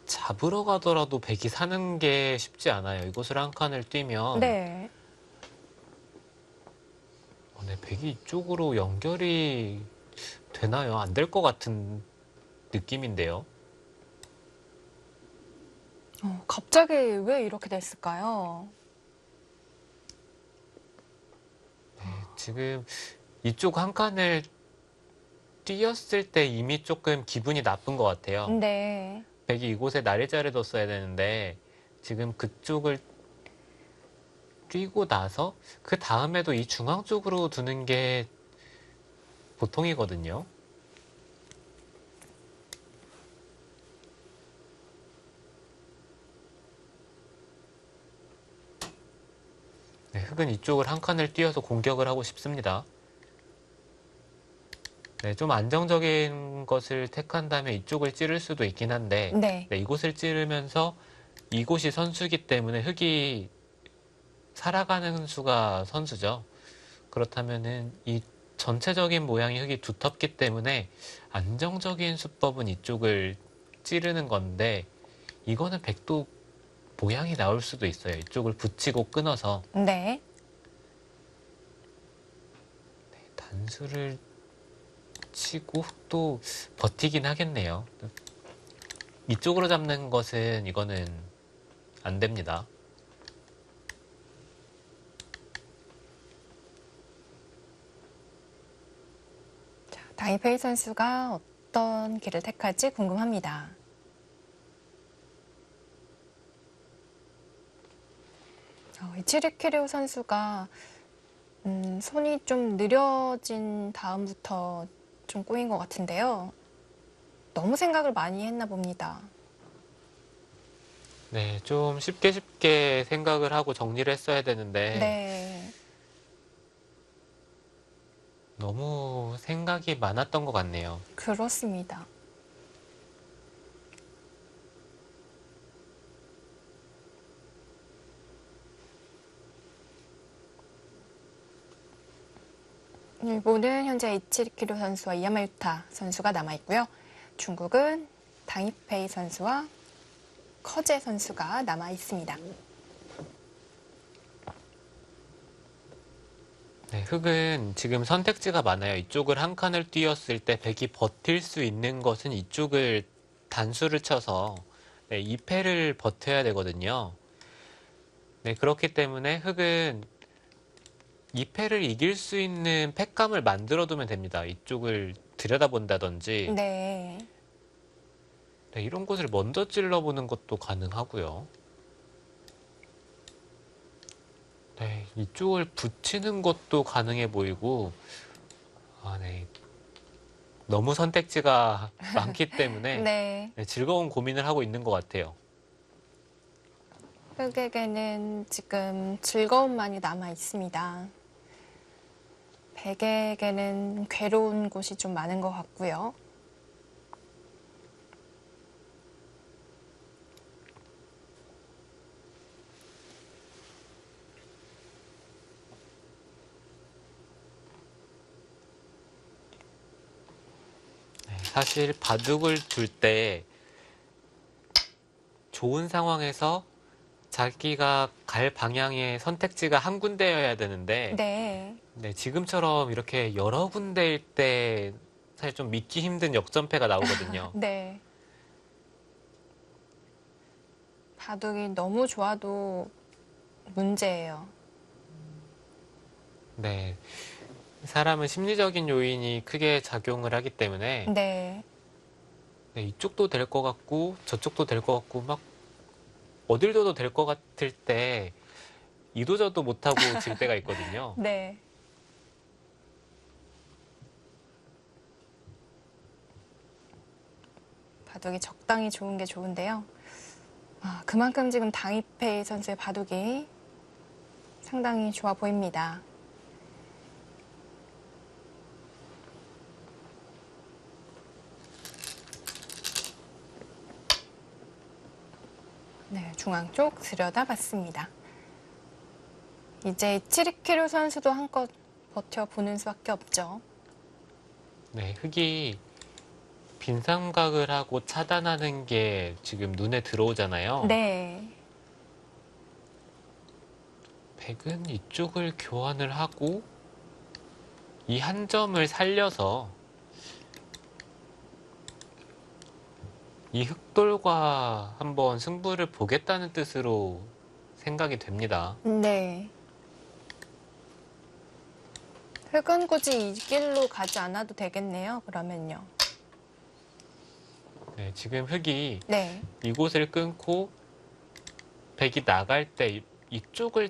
잡으러 가더라도 백이 사는 게 쉽지 않아요. 이곳을 한 칸을 뛰면 네. 네, 백이 이쪽으로 연결이 되나요? 안 될 것 같은 느낌인데요. 갑자기 왜 이렇게 됐을까요? 지금 이쪽 한 칸을 뛰었을 때 이미 조금 기분이 나쁜 것 같아요. 네. 백이 이곳에 날짜를 뒀어야 되는데 지금 그쪽을 뛰고 나서 그 다음에도 이 중앙 쪽으로 두는 게 보통이거든요. 네, 흙은 이쪽을 한 칸을 띄어서 공격을 하고 싶습니다. 네, 좀 안정적인 것을 택한다면 이쪽을 찌를 수도 있긴 한데 네. 네, 이곳을 찌르면서 이곳이 선수이기 때문에 흙이 살아가는 수가 선수죠. 그렇다면은 이 전체적인 모양이 흙이 두텁기 때문에 안정적인 수법은 이쪽을 찌르는 건데 이거는 백도 모양이 나올 수도 있어요. 이쪽을 붙이고 끊어서 네. 단수를 치고 흙도 버티긴 하겠네요. 이쪽으로 잡는 것은 이거는 안 됩니다. 자, 다이페이 선수가 어떤 길을 택할지 궁금합니다. 이치리키리오 선수가 손이 좀 느려진 다음부터 좀 꼬인 것 같은데요. 너무 생각을 많이 했나 봅니다. 네, 좀 쉽게 생각을 하고 정리를 했어야 되는데 네. 너무 생각이 많았던 것 같네요. 그렇습니다. 일본은 현재 이치리키로 선수와 이야마유타 선수가 남아있고요. 중국은 당이페이 선수와 커제 선수가 남아있습니다. 네, 흙은 지금 선택지가 많아요. 이쪽을 한 칸을 띄었을 때 백이 버틸 수 있는 것은 이쪽을 단수를 쳐서 네, 2패를 버텨야 되거든요. 네, 그렇기 때문에 흙은 2패를 이길 수 있는 팩감을 만들어두면 됩니다. 이쪽을 들여다본다든지 네. 네, 이런 곳을 먼저 찔러보는 것도 가능하고요. 네, 이쪽을 붙이는 것도 가능해 보이고 네, 너무 선택지가 많기 때문에 네. 네, 즐거운 고민을 하고 있는 것 같아요. 흑에게는 지금 즐거움만이 남아있습니다. 백에게는 괴로운 곳이 좀 많은 것 같고요. 사실 바둑을 둘 때 좋은 상황에서 자기가 갈 방향의 선택지가 한 군데여야 되는데 네. 네, 지금처럼 이렇게 여러 군데일 때 사실 좀 믿기 힘든 역전패가 나오거든요. 네. 바둑이 너무 좋아도 문제예요. 네. 사람은 심리적인 요인이 크게 작용을 하기 때문에 네. 네, 이쪽도 될 것 같고 저쪽도 될 것 같고 막 어딜 둬도 될 것 같을 때 이도저도 못하고 질 때가 있거든요. 네. 바둑이 적당히 좋은 게 좋은데요. 그만큼 지금 당이페이 선수의 바둑이 상당히 좋아 보입니다. 네, 중앙 쪽 들여다봤습니다. 이제 치리키루 선수도 한껏 버텨보는 수밖에 없죠. 네, 흙이 빈삼각을 하고 차단하는 게 지금 눈에 들어오잖아요. 네. 백은 이쪽을 교환을 하고 이 한 점을 살려서 이 흑돌과 한번 승부를 보겠다는 뜻으로 생각이 됩니다. 네. 흙은 굳이 이 길로 가지 않아도 되겠네요, 그러면요. 네, 지금 흙이 네. 이곳을 끊고 백이 나갈 때 이쪽을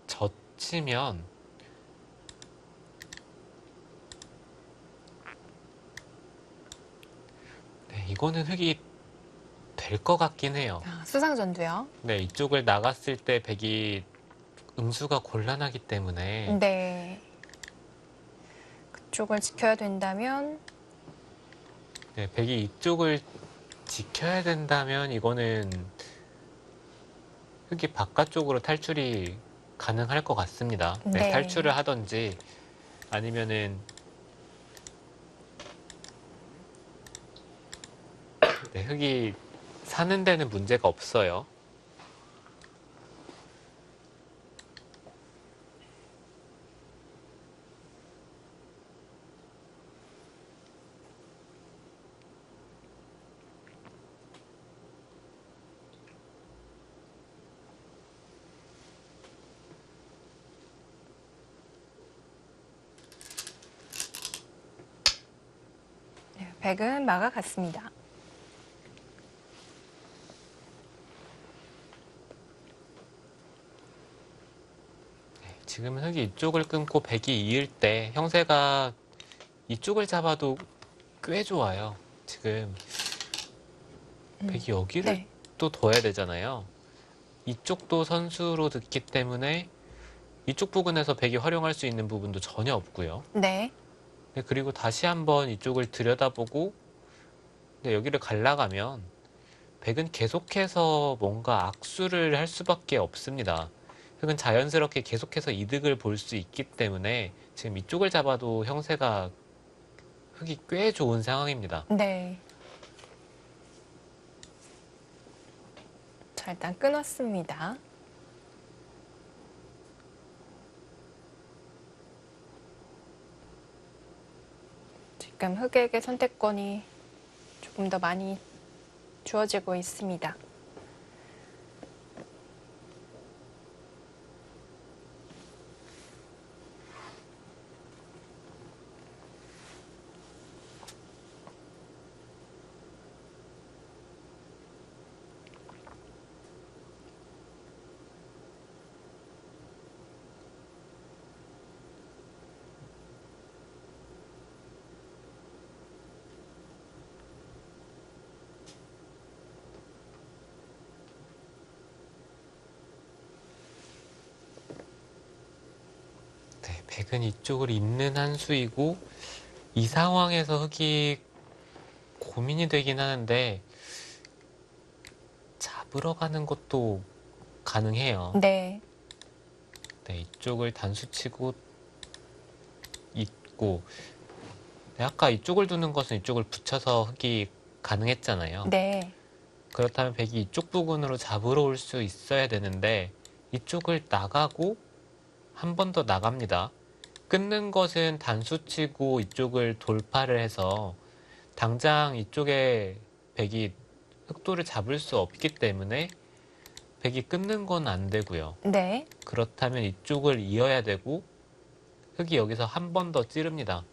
젖히면 네, 이거는 흙이 될 것 같긴 해요. 수상전도요. 네, 이쪽을 나갔을 때 백이 응수가 곤란하기 때문에 네. 그쪽을 지켜야 된다면, 네, 백이 이쪽을 지켜야 된다면 이거는 흙이 바깥쪽으로 탈출이 가능할 것 같습니다. 네, 네. 탈출을 하든지 아니면은 네, 흙이 사는 데는 문제가 없어요. 네, 백은 막아갔습니다. 지금 흙이 이쪽을 끊고 백이 이을 때 형세가 이쪽을 잡아도 꽤 좋아요. 지금 백이 여기를 네. 또 둬야 되잖아요. 이쪽도 선수로 듣기 때문에 이쪽 부분에서 백이 활용할 수 있는 부분도 전혀 없고요. 네. 네, 그리고 다시 한번 이쪽을 들여다보고 네, 여기를 갈라가면 백은 계속해서 뭔가 악수를 할 수밖에 없습니다. 흙은 자연스럽게 계속해서 이득을 볼 수 있기 때문에 지금 이쪽을 잡아도 형세가 흙이 꽤 좋은 상황입니다. 네. 자, 일단 끊었습니다. 지금 흑에게 선택권이 조금 더 많이 주어지고 있습니다. 네, 백은 이쪽을 잇는 한 수이고 이 상황에서 흙이 고민이 되긴 하는데 잡으러 가는 것도 가능해요. 네. 네, 이쪽을 단수치고 있고 아까 이쪽을 두는 것은 이쪽을 붙여서 흙이 가능했잖아요. 네. 그렇다면 백이 이쪽 부근으로 잡으러 올 수 있어야 되는데 이쪽을 나가고 한 번 더 나갑니다. 끊는 것은 단수치고 이쪽을 돌파를 해서 당장 이쪽에 백이 흑도를 잡을 수 없기 때문에 백이 끊는 건 안 되고요. 네. 그렇다면 이쪽을 이어야 되고 흑이 여기서 한 번 더 찌릅니다.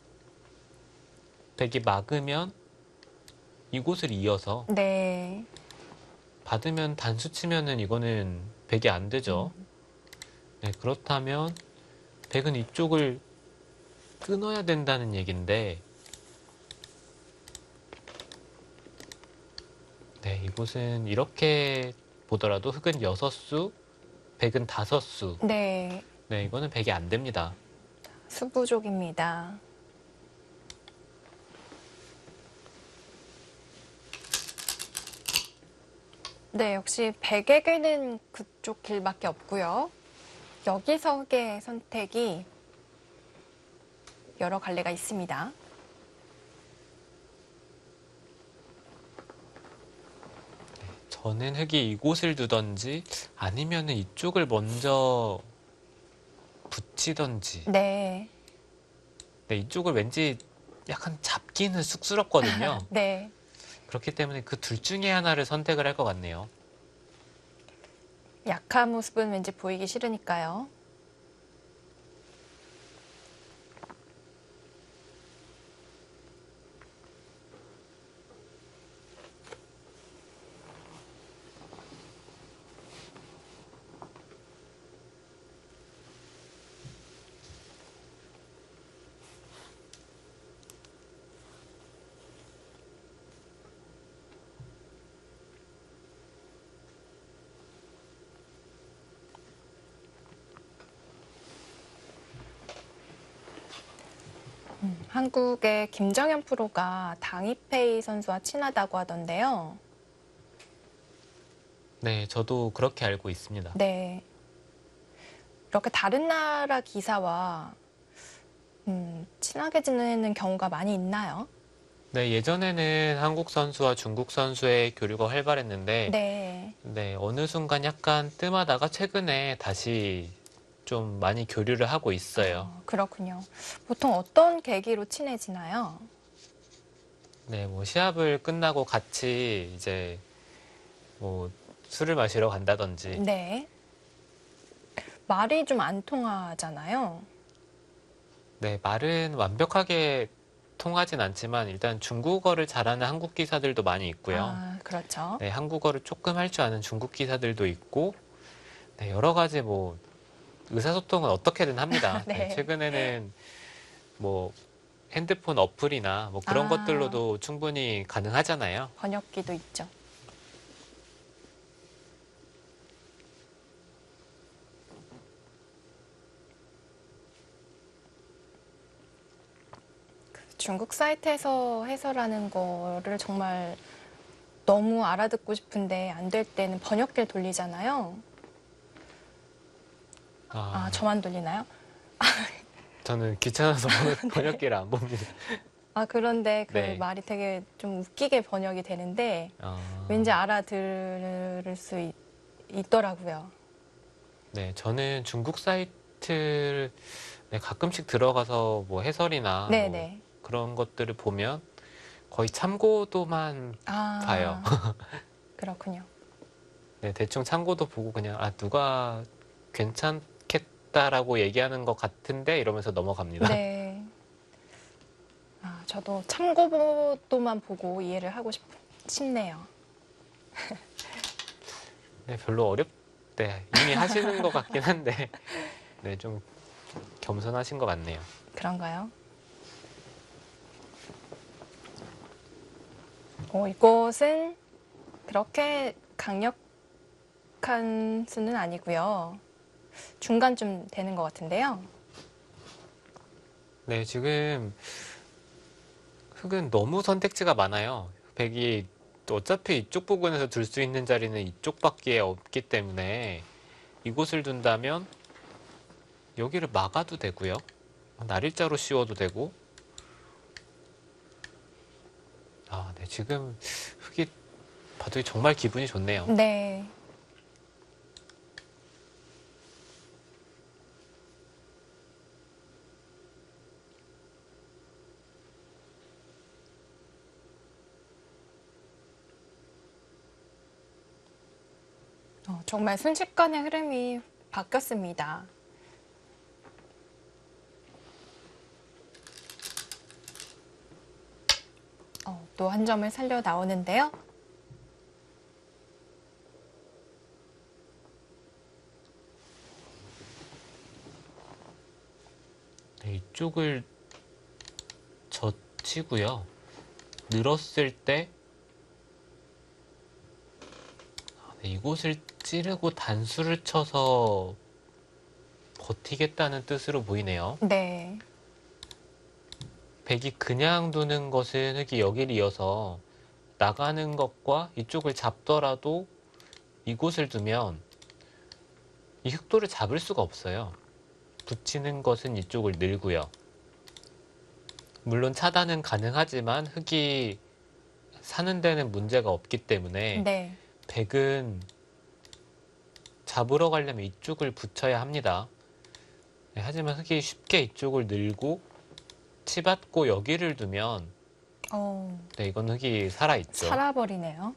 백이 막으면 이곳을 이어서 네. 받으면 단수 치면은 이거는 백이 안 되죠. 네, 그렇다면 백은 이쪽을 끊어야 된다는 얘긴데 네, 이곳은 이렇게 보더라도 흑은 6수, 백은 5수. 네. 네, 이거는 백이 안 됩니다. 수부족입니다. 네, 역시 백에게는 그쪽 길밖에 없고요. 여기서 흑의 선택이 여러 갈래가 있습니다. 저는 흑이 이곳을 두던지 아니면은 이쪽을 먼저 붙이던지. 네. 네, 이쪽을 왠지 약간 잡기는 쑥스럽거든요. 네. 그렇기 때문에 그 둘 중에 하나를 선택을 할 것 같네요. 약한 모습은 왠지 보이기 싫으니까요. 한국의 김정현 프로가 당이페이 선수와 친하다고 하던데요. 네, 저도 그렇게 알고 있습니다. 네. 이렇게 다른 나라 기사와 친하게 지내는 경우가 많이 있나요? 네, 예전에는 한국 선수와 중국 선수의 교류가 활발했는데, 네. 네, 어느 순간 약간 뜸하다가 최근에 다시 좀 많이 교류를 하고 있어요. 그렇군요. 보통 어떤 계기로 친해지나요? 네, 뭐 시합을 끝나고 같이 이제 뭐 술을 마시러 간다든지, 네. 말이 좀 안 통하잖아요. 네, 말은 완벽하게 통하진 않지만 일단 중국어를 잘하는 한국 기사들도 많이 있고요. 아, 그렇죠. 네, 한국어를 조금 할 줄 아는 중국 기사들도 있고, 네, 여러 가지 뭐 의사소통은 어떻게든 합니다. 네. 네, 최근에는 뭐 핸드폰 어플이나 뭐 그런 아. 것들로도 충분히 가능하잖아요. 번역기도 있죠. 중국 사이트에서 해설하는 거를 정말 너무 알아듣고 싶은데 안 될 때는 번역기를 돌리잖아요. 아, 저만 돌리나요? 저는 귀찮아서 번역기를 안 봅니다. 아, 그런데 그 네. 말이 되게 좀 웃기게 번역이 되는데 아, 왠지 알아들을 수 있더라고요. 네, 저는 중국 사이트를 네, 가끔씩 들어가서 뭐 해설이나 네네. 뭐 그런 것들을 보면 거의 참고도만 아, 봐요. 그렇군요. 네, 대충 참고도 보고 그냥 아 누가 괜찮겠다라고 얘기하는 것 같은데 이러면서 넘어갑니다. 네. 아, 저도 참고도만 보고 이해를 하고 싶네요. 네, 별로 네, 이미 하시는 것 같긴 한데 네, 좀 겸손하신 것 같네요. 그런가요? 이곳은 그렇게 강력한 수는 아니고요. 중간쯤 되는 것 같은데요. 네, 지금 흙은 너무 선택지가 많아요. 백이 또 어차피 이쪽 부근에서 둘 수 있는 자리는 이쪽밖에 없기 때문에 이곳을 둔다면 여기를 막아도 되고요. 날일자로 씌워도 되고 아, 네. 지금 흑이 봐도 정말 기분이 좋네요. 네. 정말 순식간에 흐름이 바뀌었습니다. 또 한 점을 살려 나오는데요. 네, 이쪽을 젖히고요. 늘었을 때 네, 이곳을 찌르고 단수를 쳐서 버티겠다는 뜻으로 보이네요. 네. 백이 그냥 두는 것은 흑이 여기를 이어서 나가는 것과 이쪽을 잡더라도 이곳을 두면 이 흑도를 잡을 수가 없어요. 붙이는 것은 이쪽을 늘고요. 물론 차단은 가능하지만 흑이 사는 데는 문제가 없기 때문에 네. 백은 잡으러 가려면 이쪽을 붙여야 합니다. 네, 하지만 흑이 쉽게 이쪽을 늘고 치받고 여기를 두면 네, 이건 흑이 살아있죠. 살아버리네요.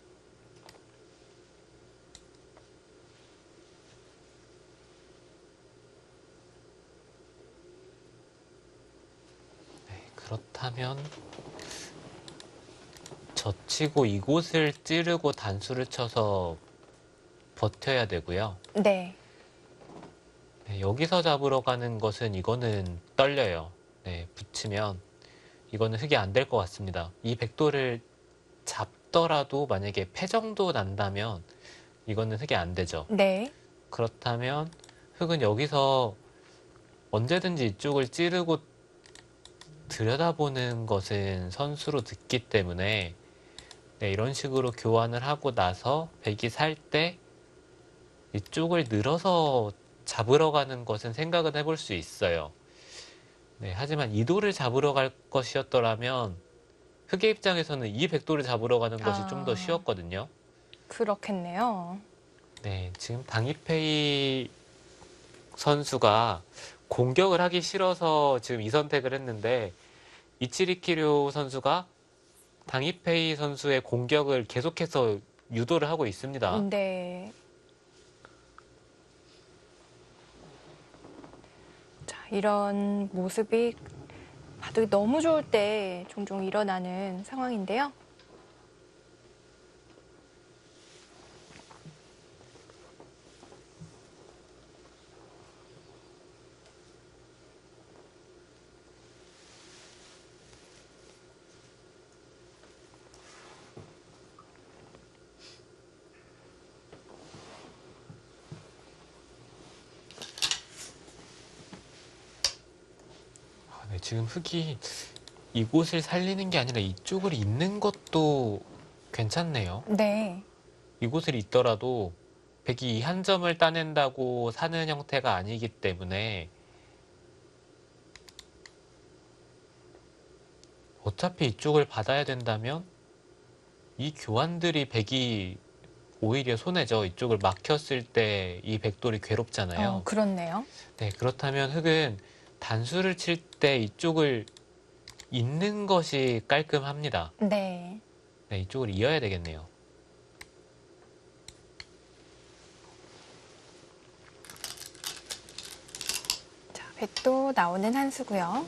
네, 그렇다면 젖히고 이곳을 찌르고 단수를 쳐서 버텨야 되고요. 네. 네, 여기서 잡으러 가는 것은 이거는 떨려요. 네, 붙이면 이거는 흑이 안 될 것 같습니다. 이 백도를 잡더라도 만약에 패 정도 난다면 이거는 흑이 안 되죠. 네. 그렇다면 흑은 여기서 언제든지 이쪽을 찌르고 들여다보는 것은 선수로 듣기 때문에 네, 이런 식으로 교환을 하고 나서 백이 살 때 이쪽을 늘어서 잡으러 가는 것은 생각은 해볼 수 있어요. 네, 하지만 이 돌을 잡으러 갈 것이었더라면 흑의 입장에서는 이 백도를 잡으러 가는 것이 좀 더 쉬웠거든요. 그렇겠네요. 네, 지금 당이페이 선수가 공격을 하기 싫어서 지금 이 선택을 했는데 이치리키료 선수가 당이페이 선수의 공격을 계속해서 유도를 하고 있습니다. 네. 자, 이런 모습이 봐도 너무 좋을 때 종종 일어나는 상황인데요. 네, 지금 흑이 이곳을 살리는 게 아니라 이쪽을 잇는 것도 괜찮네요. 네. 이곳을 잇더라도 백이 이 한 점을 따낸다고 사는 형태가 아니기 때문에 어차피 이쪽을 받아야 된다면 이 교환들이 백이 오히려 손해죠. 이쪽을 막혔을 때 이 백돌이 괴롭잖아요. 그렇네요. 네, 그렇다면 흑은 단수를 칠 때 이쪽을 잇는 것이 깔끔합니다. 네. 네, 이쪽을 이어야 되겠네요. 자, 백도 나오는 한 수고요.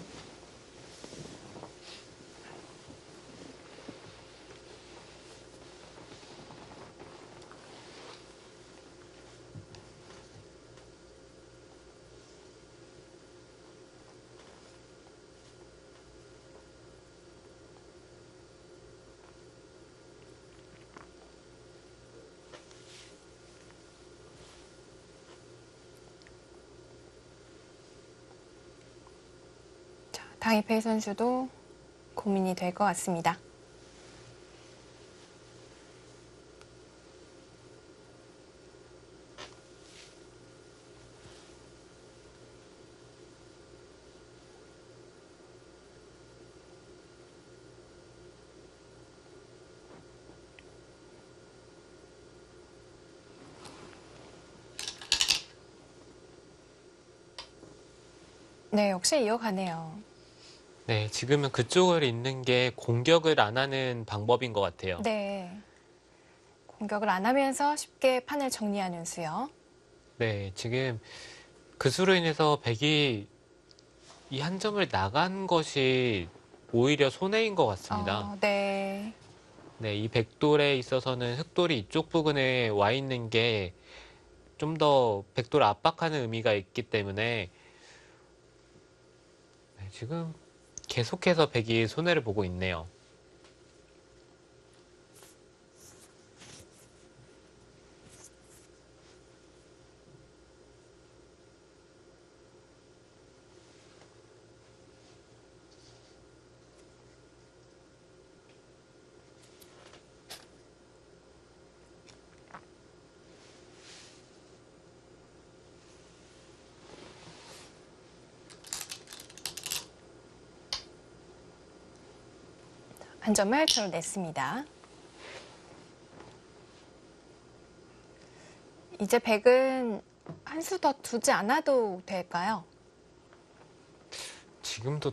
자, 당이페이 선수도 고민이 될 것 같습니다. 네, 역시 이어가네요. 네, 지금은 그쪽을 잇는 게 공격을 안 하는 방법인 것 같아요. 네. 공격을 안 하면서 쉽게 판을 정리하는 수요. 네, 지금 그 수로 인해서 백이 이 한 점을 나간 것이 오히려 손해인 것 같습니다. 네. 네, 이 백돌에 있어서는 흑돌이 이쪽 부근에 와 있는 게 좀 더 백돌을 압박하는 의미가 있기 때문에 네, 지금 계속해서 백이 손해를 보고 있네요. 한 점을 드러냈습니다. 이제 백은 한 수 더 두지 않아도 될까요? 지금도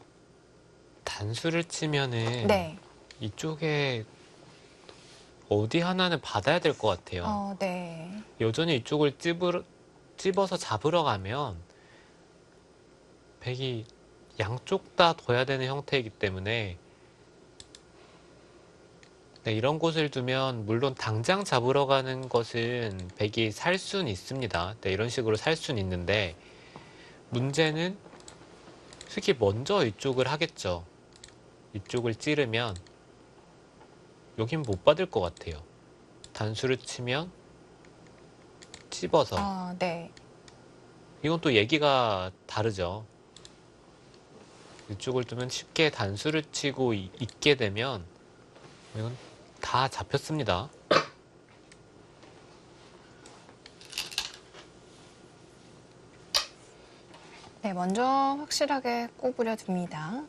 단수를 치면은 네. 이쪽에 어디 하나는 받아야 될 것 같아요. 네. 여전히 이쪽을 찝어서 잡으러 가면 백이 양쪽 다 둬야 되는 형태이기 때문에 네, 이런 곳을 두면 물론 당장 잡으러 가는 것은 백이 살 수는 있습니다. 네, 이런 식으로 살 수는 있는데 문제는 흑이 먼저 이쪽을 하겠죠. 이쪽을 찌르면 여긴 못 받을 것 같아요. 단수를 치면 찝어서 네. 이건 또 얘기가 다르죠. 이쪽을 두면 쉽게 단수를 치고 있게 되면 이건 다 잡혔습니다. 네, 먼저 확실하게 꼬부려 줍니다.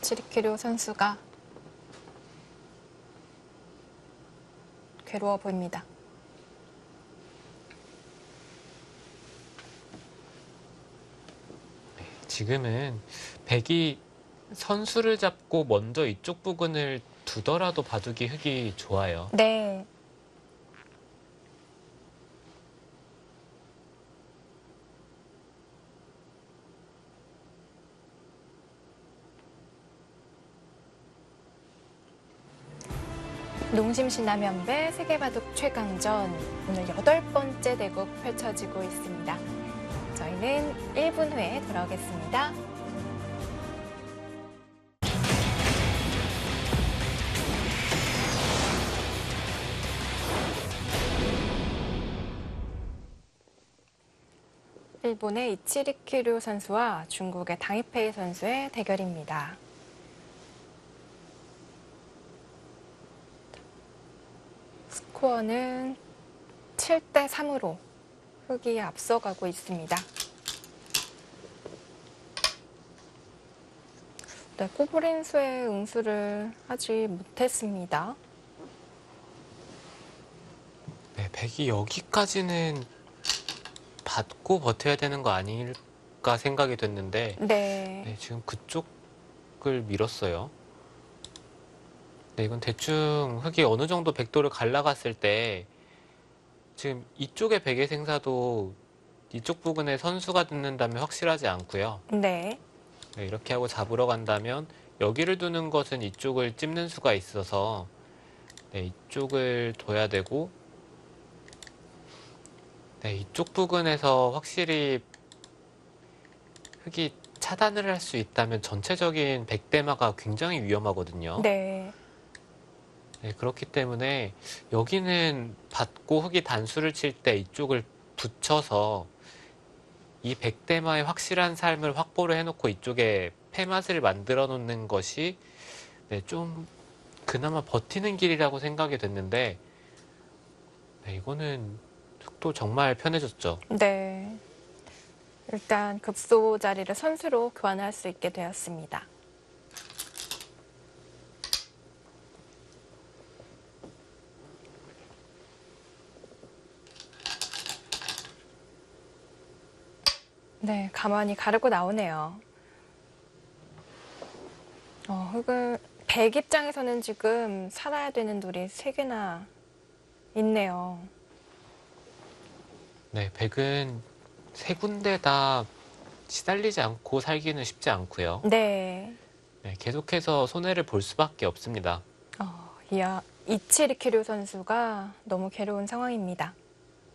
치리키류 선수가 괴로워 보입니다. 지금은 백이 선수를 잡고 먼저 이쪽 부근을 두더라도 바둑이 흑이 좋아요. 네. 농심신라면배 세계바둑 최강전 오늘 8번째 대국 펼쳐지고 있습니다. 저희는 1분 후에 돌아오겠습니다. 일본의 이치리키류 선수와 중국의 당이페이 선수의 대결입니다. 스코어는 7대 3으로 흑이 앞서가고 있습니다. 네, 꼬부린 수의 응수를 하지 못했습니다. 네, 백이 여기까지는 받고 버텨야 되는 거 아닐까 생각이 됐는데 네, 지금 그쪽을 밀었어요. 네, 이건 대충 흑이 어느 정도 백도를 갈라갔을 때 지금 이쪽의 백의 생사도 이쪽 부근에 선수가 듣는다면 확실하지 않고요. 네. 네, 이렇게 하고 잡으러 간다면 여기를 두는 것은 이쪽을 찝는 수가 있어서 네, 이쪽을 둬야 되고 네, 이쪽 부근에서 확실히 흑이 차단을 할 수 있다면 전체적인 백대마가 굉장히 위험하거든요. 네. 네, 그렇기 때문에 여기는 받고 흑이 단수를 칠 때 이쪽을 붙여서 이 백대마의 확실한 삶을 확보를 해놓고 이쪽에 패맛을 만들어 놓는 것이 네, 좀 그나마 버티는 길이라고 생각이 됐는데 네, 이거는 흑도 정말 편해졌죠. 네. 일단 급소 자리를 선수로 교환할 수 있게 되었습니다. 네, 가만히 가르고 나오네요. 흙을 백 입장에서는 지금 살아야 되는 돌이 3개나 있네요. 네, 백은 세 군데 다 시달리지 않고 살기는 쉽지 않고요. 네. 네, 계속해서 손해를 볼 수밖에 없습니다. 이치리키류 선수가 너무 괴로운 상황입니다.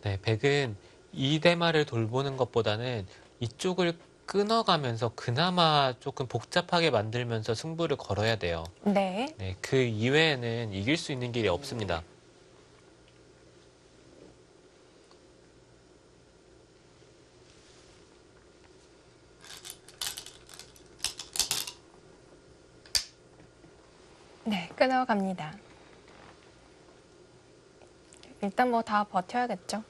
네, 백은 이 대마를 돌보는 것보다는 이쪽을 끊어가면서 그나마 조금 복잡하게 만들면서 승부를 걸어야 돼요. 네. 네, 그 이외에는 이길 수 있는 길이 없습니다. 네, 끊어갑니다. 일단 뭐 다 버텨야겠죠.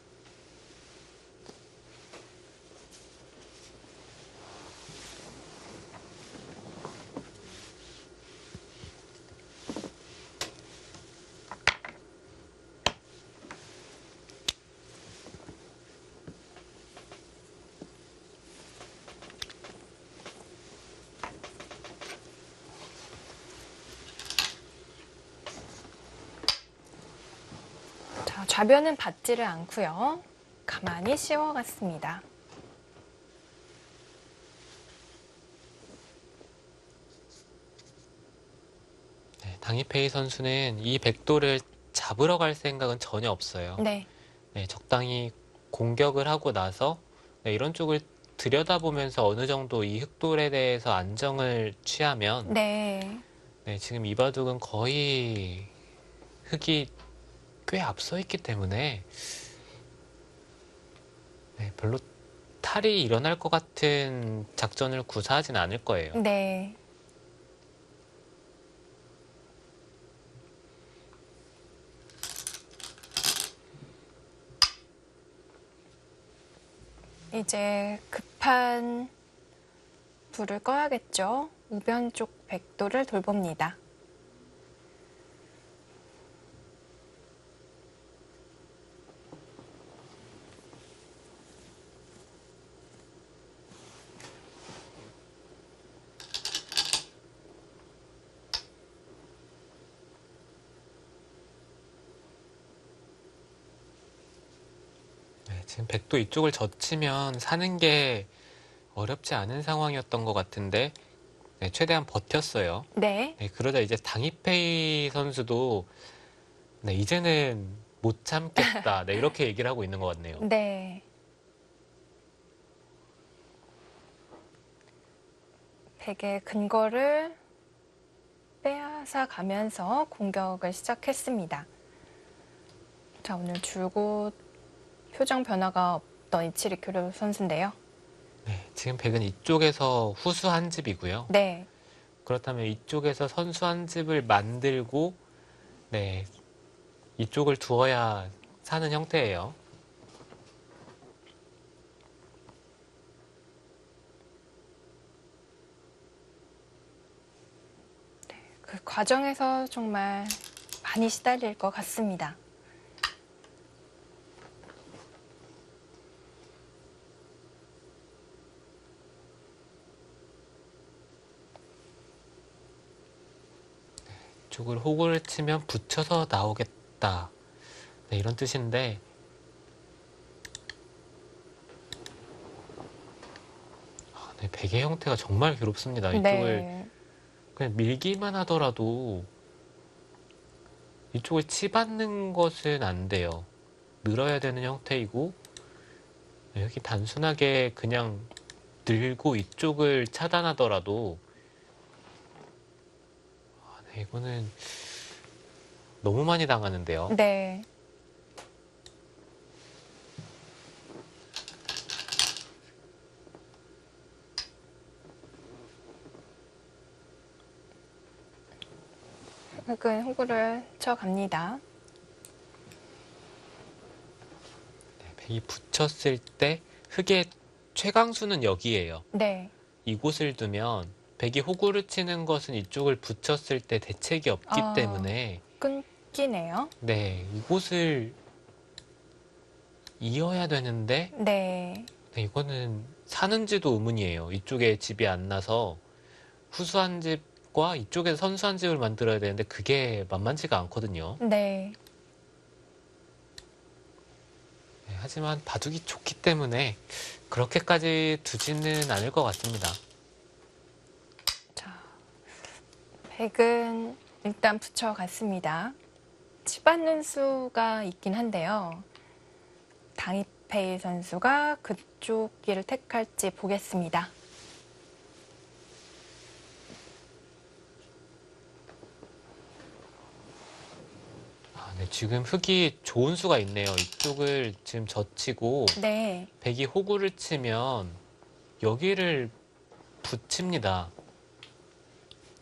자, 좌변은 받지를 않고요. 가만히 씌워갔습니다. 네, 당이페이 선수는 이 백도를 잡으러 갈 생각은 전혀 없어요. 네. 네, 적당히 공격을 하고 나서 네, 이런 쪽을 들여다보면서 어느 정도 이 흑돌에 대해서 안정을 취하면 네. 네, 지금 이 바둑은 거의 흑이 꽤 앞서 있기 때문에 네, 별로 탈이 일어날 것 같은 작전을 구사하진 않을 거예요. 네. 이제 급한 불을 꺼야겠죠. 우변 쪽 백도를 돌봅니다. 네, 지금 백도 이쪽을 젖히면 사는 게 어렵지 않은 상황이었던 것 같은데 네, 최대한 버텼어요. 네. 네, 그러자 이제 당이페이 선수도 네, 이제는 못 참겠다. 네, 이렇게 얘기를 하고 있는 것 같네요. 네. 백의 근거를 빼앗아 가면서 공격을 시작했습니다. 자, 오늘 줄곧 표정 변화가 없던 이치리큐르 선수인데요. 네, 지금 백은 이쪽에서 후수 한 집이고요. 네. 그렇다면 이쪽에서 선수 한 집을 만들고 네, 이쪽을 두어야 사는 형태예요. 그 과정에서 정말 많이 시달릴 것 같습니다. 이쪽을 호구를 치면 붙여서 나오겠다. 네, 이런 뜻인데 네, 백의 형태가 정말 괴롭습니다. 이쪽을 네. 그냥 밀기만 하더라도 이쪽을 치받는 것은 안 돼요. 늘어야 되는 형태이고 네, 여기 단순하게 그냥 늘고 이쪽을 차단하더라도 네, 이거는 너무 많이 당하는데요. 네. 흑은 호구를 쳐갑니다. 네, 백이 붙였을 때 흑의 최강수는 여기예요. 네. 이곳을 두면 백이 호구를 치는 것은 이쪽을 붙였을 때 대책이 없기 아. 때문에 끊기네요. 네, 이곳을 이어야 되는데 네. 네, 이거는 사는지도 의문이에요. 이쪽에 집이 안 나서 후수한 집과 이쪽에서 선수한 집을 만들어야 되는데 그게 만만치가 않거든요. 네. 네, 하지만 바둑이 좋기 때문에 그렇게까지 두지는 않을 것 같습니다. 자, 백은 일단 붙여갔습니다. 치받는 수가 있긴 한데요. 당이페이 선수가 그쪽 길을 택할지 보겠습니다. 네, 지금 흙이 좋은 수가 있네요. 이쪽을 지금 젖히고 네. 백이 호구를 치면 여기를 붙입니다.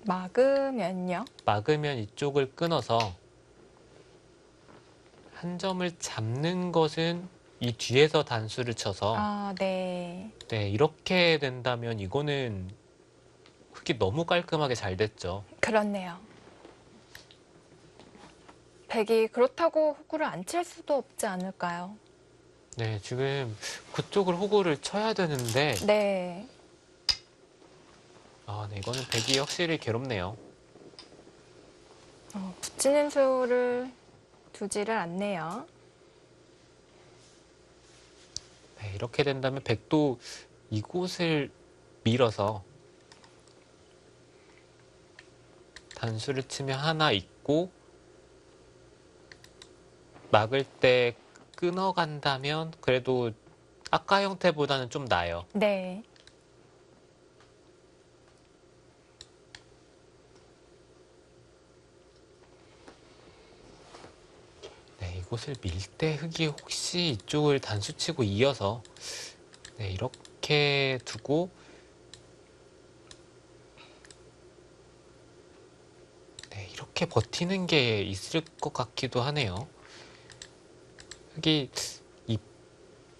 막으면요. 막으면 이쪽을 끊어서 한 점을 잡는 것은 이 뒤에서 단수를 쳐서 아, 네. 네, 이렇게 된다면 이거는 흙이 너무 깔끔하게 잘 됐죠. 그렇네요. 백이 그렇다고 호구를 안 칠 수도 없지 않을까요? 네, 지금 그쪽을 호구를 쳐야 되는데 네. 네, 이거는 백이 확실히 괴롭네요. 붙이는 수를 두지를 않네요. 네, 이렇게 된다면 백도 이곳을 밀어서 단수를 치면 하나 있고 막을 때 끊어간다면 그래도 아까 형태보다는 좀 나아요. 네. 네, 이곳을 밀 때 흙이 혹시 이쪽을 단수치고 이어서 네, 이렇게 두고 네, 이렇게 버티는 게 있을 것 같기도 하네요. 흙이 이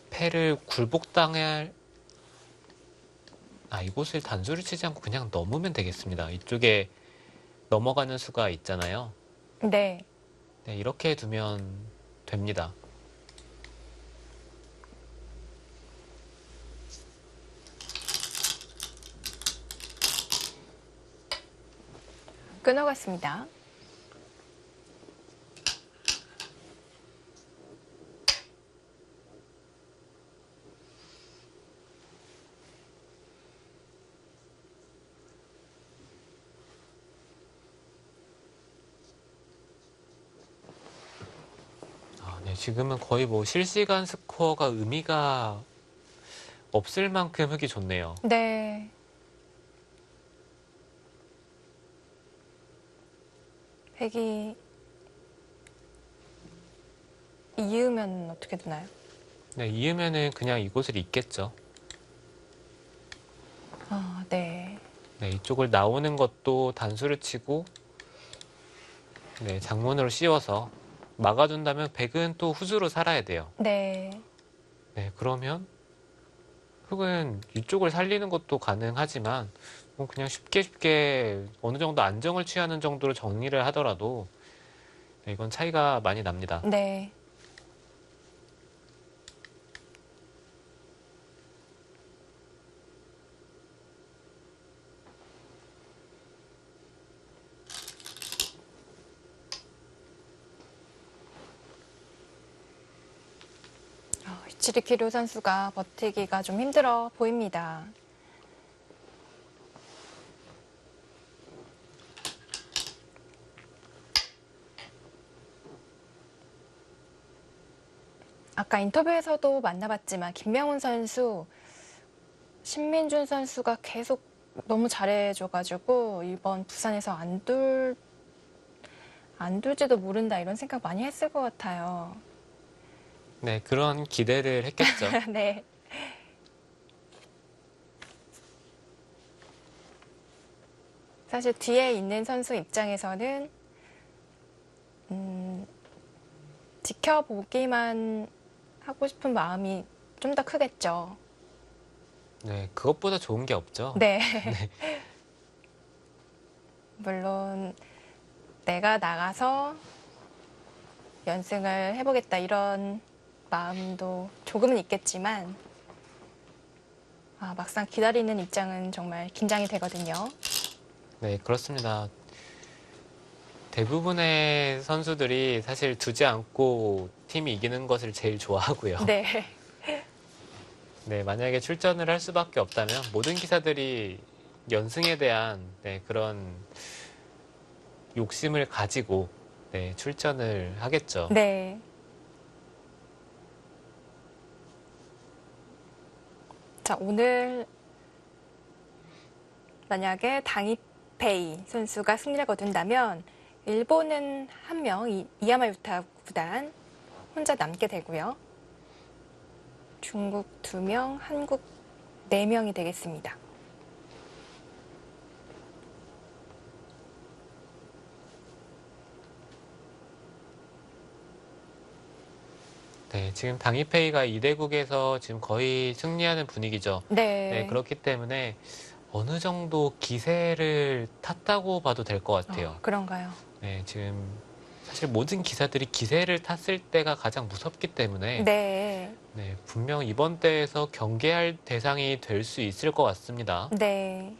패를 굴복당할 이곳을 단수를 치지 않고 그냥 넘으면 되겠습니다. 이쪽에 넘어가는 수가 있잖아요. 네. 네, 이렇게 두면 됩니다. 끊어갔습니다. 네, 지금은 거의 뭐 실시간 스코어가 의미가 없을 만큼 흙이 좋네요. 네. 백이 이으면 어떻게 되나요? 네, 이으면은 그냥 이곳을 잇겠죠. 네. 네, 이쪽을 나오는 것도 단수를 치고 네, 장문으로 씌워서 막아준다면 백은 또 후수로 살아야 돼요. 네. 네, 그러면 흙은 이쪽을 살리는 것도 가능하지만 뭐 그냥 쉽게 어느 정도 안정을 취하는 정도로 정리를 하더라도 네, 이건 차이가 많이 납니다. 네. 이치리키류 선수가 버티기가 좀 힘들어 보입니다. 아까 인터뷰에서도 만나봤지만 김명훈 선수, 신민준 선수가 계속 너무 잘해줘가지고 이번 부산에서 안 둘지도 모른다 이런 생각 많이 했을 것 같아요. 네, 그런 기대를 했겠죠. 네. 사실 뒤에 있는 선수 입장에서는 지켜보기만 하고 싶은 마음이 좀 더 크겠죠. 네, 그것보다 좋은 게 없죠. 네. 물론 내가 나가서 연승을 해보겠다 이런 마음도 조금은 있겠지만 막상 기다리는 입장은 정말 긴장이 되거든요. 네, 그렇습니다. 대부분의 선수들이 사실 두지 않고 팀이 이기는 것을 제일 좋아하고요. 네. 네, 만약에 출전을 할 수밖에 없다면 모든 기사들이 연승에 대한 그런 욕심을 가지고 출전을 하겠죠. 네. 자, 오늘 만약에 당이페이 선수가 승리를 거둔다면 일본은 한 명, 이야마 유타 구단 혼자 남게 되고요. 중국 2명, 한국 4명이 되겠습니다. 네, 지금 당이페이가 2대국에서 지금 거의 승리하는 분위기죠. 네. 네, 그렇기 때문에 어느 정도 기세를 탔다고 봐도 될 것 같아요. 그런가요? 네, 지금 사실 모든 기사들이 기세를 탔을 때가 가장 무섭기 때문에 네. 분명 이번 대회에서 경계할 대상이 될 수 있을 것 같습니다. 네.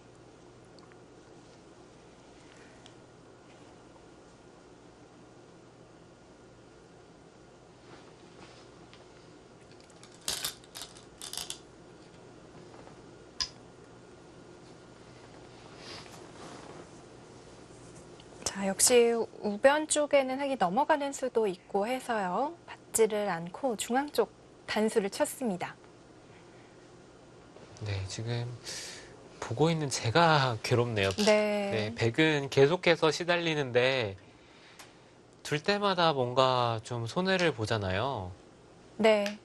자, 역시 우변 쪽에는 흙이 넘어가는 수도 있고 해서요. 받지를 않고 중앙 쪽 단수를 쳤습니다. 네, 지금 보고 있는 제가 괴롭네요. 네. 백은 계속해서 시달리는데 둘 때마다 뭔가 좀 손해를 보잖아요. 네.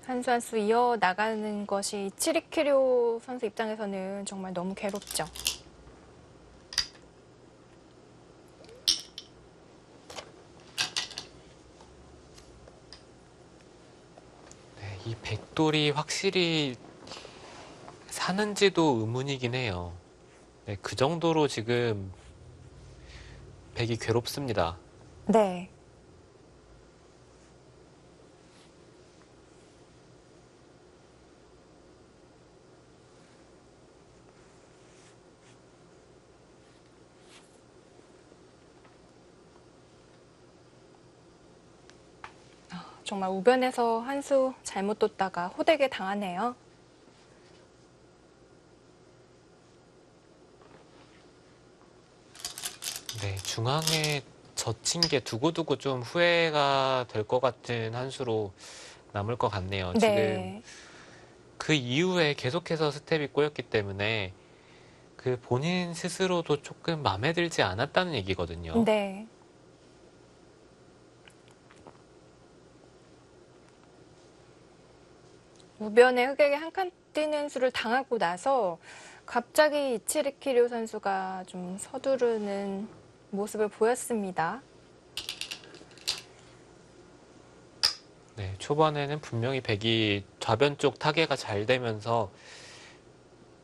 한 수 한 수 이어 나가는 것이 치리키료 선수 입장에서는 정말 너무 괴롭죠. 네, 이 백돌이 확실히 사는지도 의문이긴 해요. 네, 그 정도로 지금 백이 괴롭습니다. 네. 정말 우변에서 한 수 잘못 뒀다가 호되게 당하네요. 네, 중앙에 젖힌 게 두고두고 좀 후회가 될 것 같은 한 수로 남을 것 같네요. 지금 네. 그 이후에 계속해서 스텝이 꼬였기 때문에 그 본인 스스로도 조금 마음에 들지 않았다는 얘기거든요. 네. 우변에 흑에게 한 칸 뛰는 수를 당하고 나서 갑자기 이치리키료 선수가 좀 서두르는 모습을 보였습니다. 네, 초반에는 분명히 백이 좌변 쪽 타개가 잘 되면서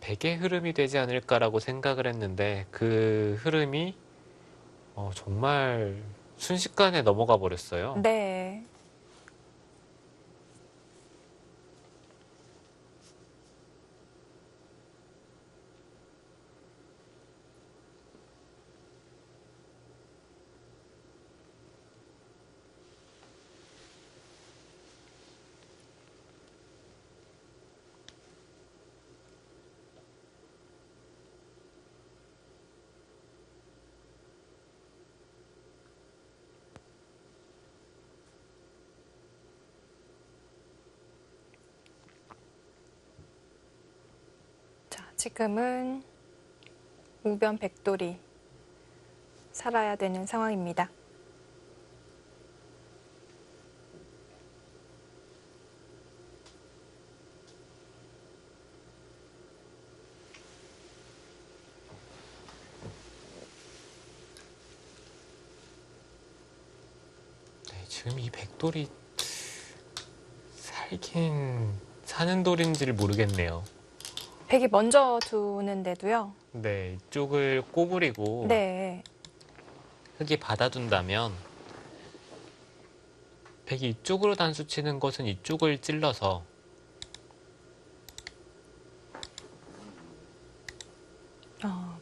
백의 흐름이 되지 않을까라고 생각을 했는데 그 흐름이 정말 순식간에 넘어가 버렸어요. 네. 자, 지금은 우변 백돌이 살아야 되는 상황입니다. 네, 지금 이 백돌이 살긴 사는 돌인지를 모르겠네요. 백이 먼저 두는데도요. 네, 이쪽을 꼬부리고 네. 흙이 받아둔다면 백이 이쪽으로 단수 치는 것은 이쪽을 찔러서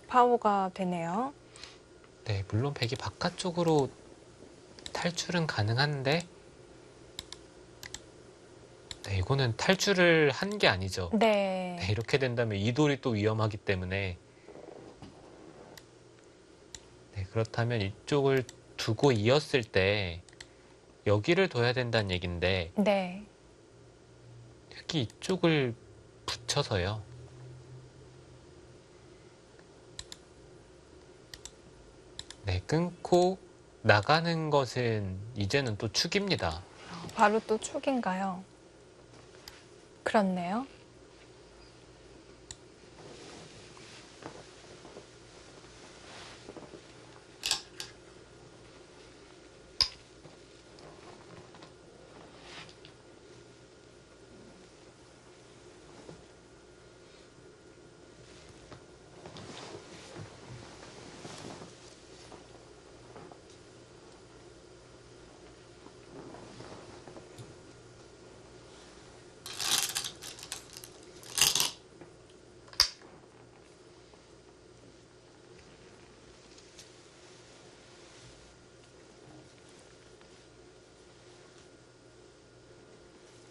파워가 되네요. 네, 물론 백이 바깥쪽으로 탈출은 가능한데, 네, 이거는 탈출을 한 게 아니죠. 네. 네, 이렇게 된다면 이 돌이 또 위험하기 때문에, 네, 그렇다면 이쪽을 두고 이었을 때 여기를 둬야 된다는 얘긴데, 네. 흙이 이쪽을 붙여서요. 네, 끊고 나가는 것은 이제는 또 축입니다. 바로 또 축인가요? 그렇네요.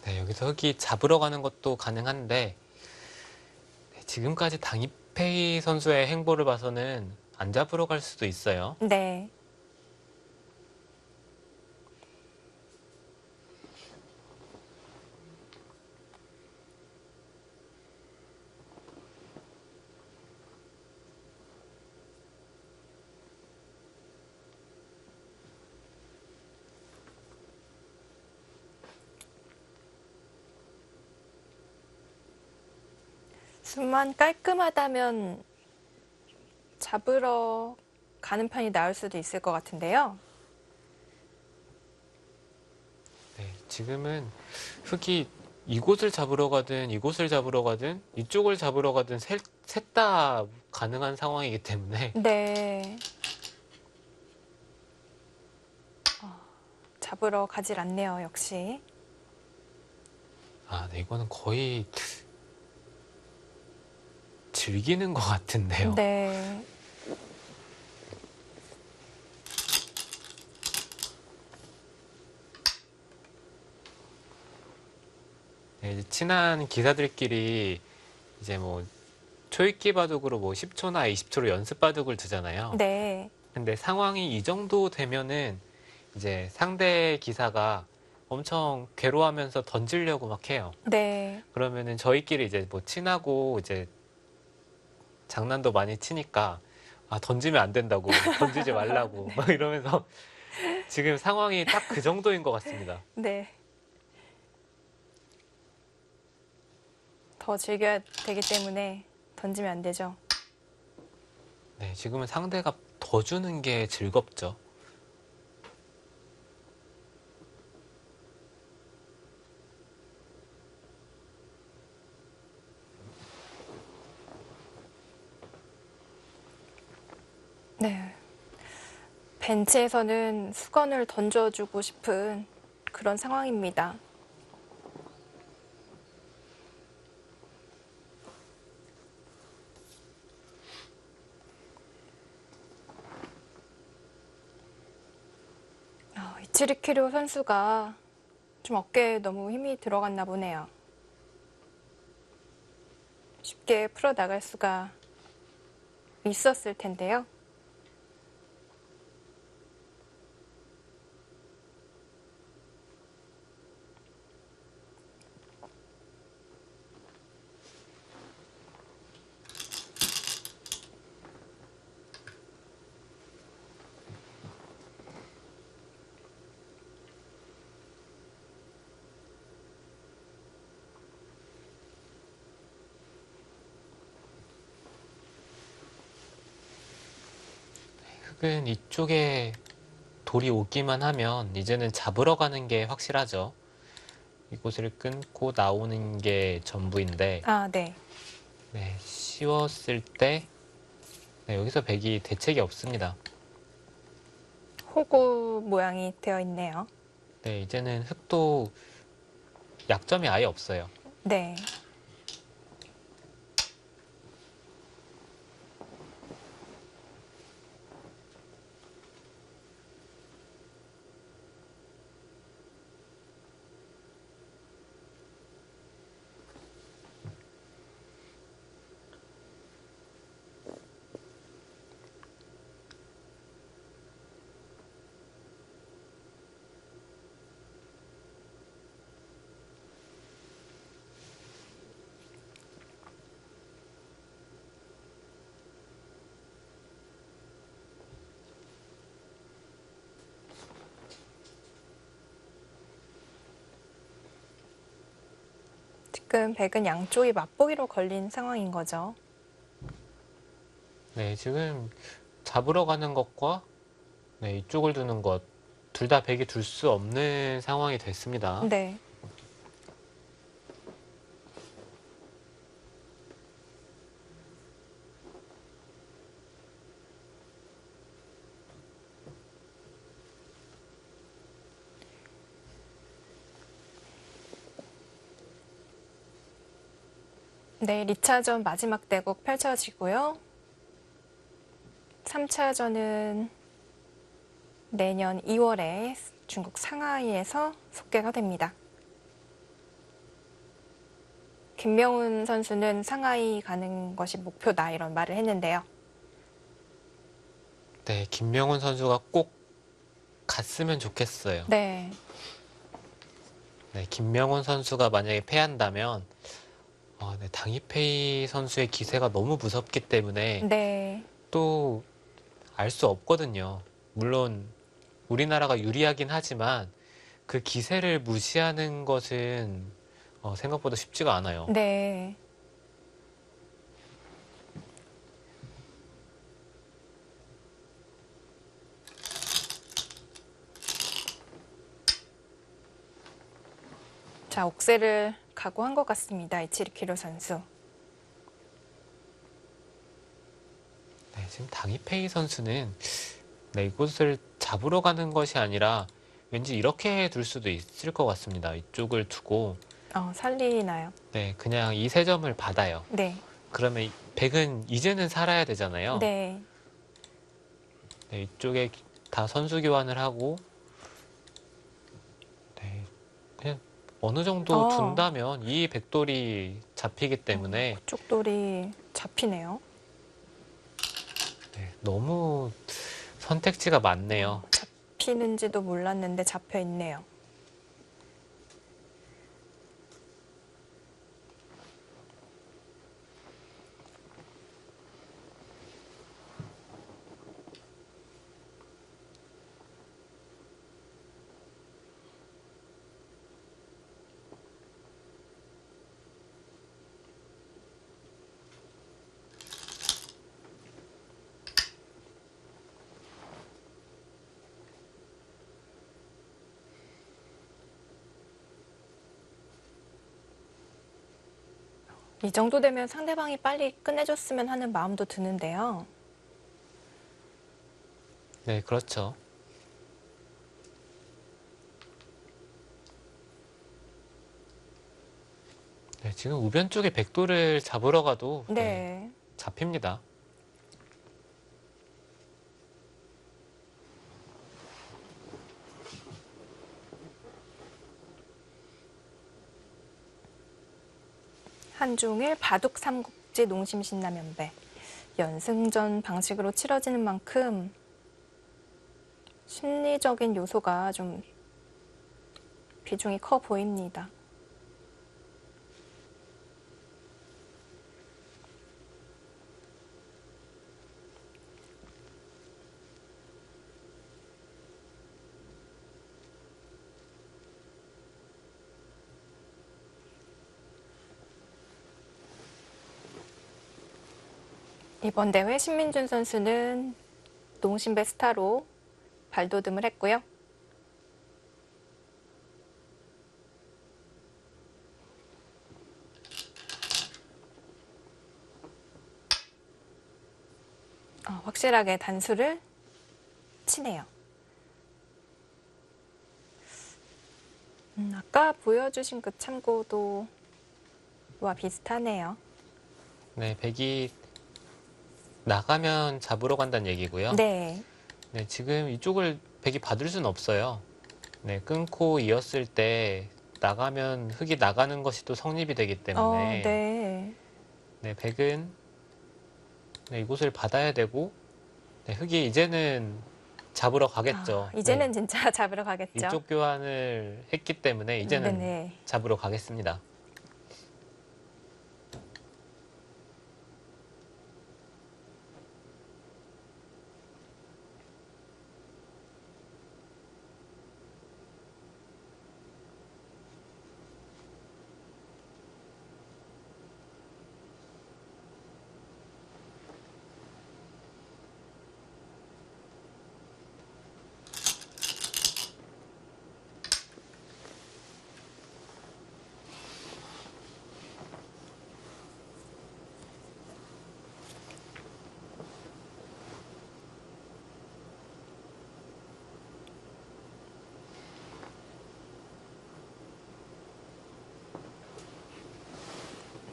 네, 여기서 흙이 잡으러 가는 것도 가능한데, 네, 지금까지 당이페이 선수의 행보를 봐서는 안 잡으러 갈 수도 있어요. 네. 수만 깔끔하다면 잡으러 가는 편이 나을 수도 있을 것 같은데요. 네, 지금은 흙이 이곳을 잡으러 가든 이곳을 잡으러 가든 이쪽을 잡으러 가든 셋 다 가능한 상황이기 때문에 네. 잡으러 가질 않네요, 역시. 네, 이거는 거의 즐기는 것 같은데요. 네. 네, 이제 친한 기사들끼리 이제 뭐 초읽기 바둑으로 뭐 10초나 20초로 연습 바둑을 두잖아요. 네. 근데 상황이 이 정도 되면은 이제 상대 기사가 엄청 괴로워하면서 던지려고 막 해요. 네. 그러면은 저희끼리 이제 뭐 친하고 이제 장난도 많이 치니까 던지면 안 된다고 던지지 말라고 막 이러면서 지금 상황이 딱 그 정도인 것 같습니다. 네. 더 즐겨야 되기 때문에 던지면 안 되죠. 네, 지금은 상대가 더 주는 게 즐겁죠. 네. 벤치에서는 수건을 던져주고 싶은 그런 상황입니다. 이치리키료 선수가 좀 어깨에 너무 힘이 들어갔나 보네요. 쉽게 풀어나갈 수가 있었을 텐데요. 흙은 이쪽에 돌이 오기만 하면 이제는 잡으러 가는 게 확실하죠. 이곳을 끊고 나오는 게 전부인데 네. 네, 쉬웠을 때 네, 여기서 백이 대책이 없습니다. 호구 모양이 되어 있네요. 네, 이제는 흙도 약점이 아예 없어요. 네. 지금 백은 양쪽이 맞보기로 걸린 상황인 거죠. 네, 지금 잡으러 가는 것과 네, 이쪽을 두는 것, 둘 다 백이 둘 수 없는 상황이 됐습니다. 네. 네, 2차전 마지막 대국 펼쳐지고요. 3차전은 내년 2월에 중국 상하이에서 속개가 됩니다. 김명훈 선수는 상하이 가는 것이 목표다 이런 말을 했는데요. 네, 김명훈 선수가 꼭 갔으면 좋겠어요. 네, 네, 김명훈 선수가 만약에 패한다면 네, 당이페이 선수의 기세가 너무 무섭기 때문에 네, 또 알 수 없거든요. 물론 우리나라가 유리하긴 하지만 그 기세를 무시하는 것은 생각보다 쉽지가 않아요. 네. 자, 옥새를 각오한 것 같습니다. 이치리키로 선수. 네, 지금 당이페이 선수는 네, 이곳을 잡으러 가는 것이 아니라 왠지 이렇게 둘 수도 있을 것 같습니다. 이쪽을 두고 살리나요? 네, 그냥 이 세 점을 받아요. 네, 그러면 백은 이제는 살아야 되잖아요. 네, 네, 이쪽에 다 선수 교환을 하고 네, 그냥 어느 정도 어. 둔다면 이 백돌이 잡히기 때문에 그쪽 돌이 잡히네요. 네, 너무 선택지가 많네요. 잡히는지도 몰랐는데 잡혀 있네요. 이 정도 되면 상대방이 빨리 끝내줬으면 하는 마음도 드는데요. 네, 그렇죠. 네, 지금 우변 쪽에 백돌을 잡으러 가도 네, 네. 잡힙니다. 한중일 바둑 삼국지 농심 신라면배 연승전 방식으로 치러지는 만큼 심리적인 요소가 좀 비중이 커 보입니다. 이번 대회 신민준 선수는 농심배 스타로 발돋움을 했고요. 확실하게 단수를 치네요. 아까 보여주신 그 참고도와 비슷하네요. 네, 백이 나가면 잡으러 간다는 얘기고요. 네. 네, 지금 이쪽을 백이 받을 수는 없어요. 네, 끊고 이었을 때 나가면 흙이 나가는 것이 또 성립이 되기 때문에 네. 네, 백은 네, 이곳을 받아야 되고 네, 흙이 이제는 잡으러 가겠죠. 이제는 네, 진짜 잡으러 가겠죠. 이쪽 교환을 했기 때문에 이제는 네네. 잡으러 가겠습니다.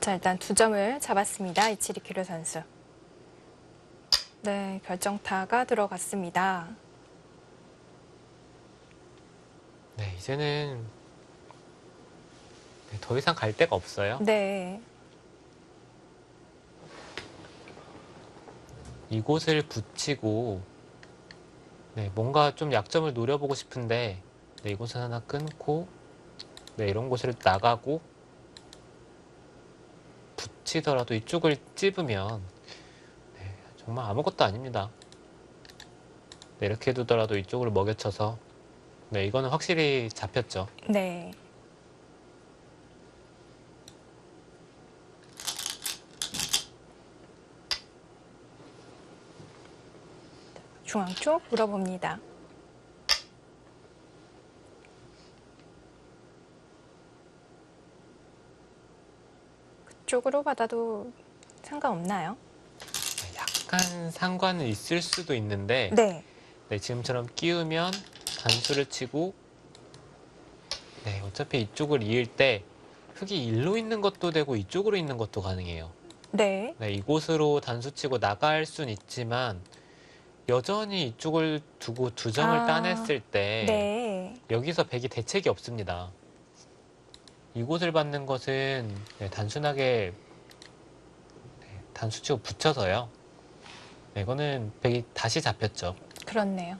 자, 일단 2점을 잡았습니다. 이치리큐르 선수. 네, 결정타가 들어갔습니다. 네, 이제는 더 이상 갈 데가 없어요. 네. 이곳을 붙이고 네, 뭔가 좀 약점을 노려보고 싶은데 네, 이곳은 하나 끊고 네, 이런 곳을 나가고 붙이더라도 이쪽을 찝으면 네, 정말 아무것도 아닙니다. 네, 이렇게 두더라도 이쪽으로 먹여쳐서 네, 이거는 확실히 잡혔죠. 네. 중앙 쪽 물어봅니다. 그쪽으로 받아도 상관없나요? 네, 약간 상관은 있을 수도 있는데 네. 네, 지금처럼 끼우면 단수를 치고 네, 어차피 이쪽을 이을 때 흙이 일로 있는 것도 되고 이쪽으로 있는 것도 가능해요. 네. 네, 이곳으로 단수 치고 나갈 순 있지만 여전히 이쪽을 두고 2점을 아, 따냈을 때 네. 여기서 백이 대책이 없습니다. 이곳을 받는 것은 네, 단순하게 네, 단수 치고 붙여서요. 네, 이거는 백이 다시 잡혔죠. 그렇네요.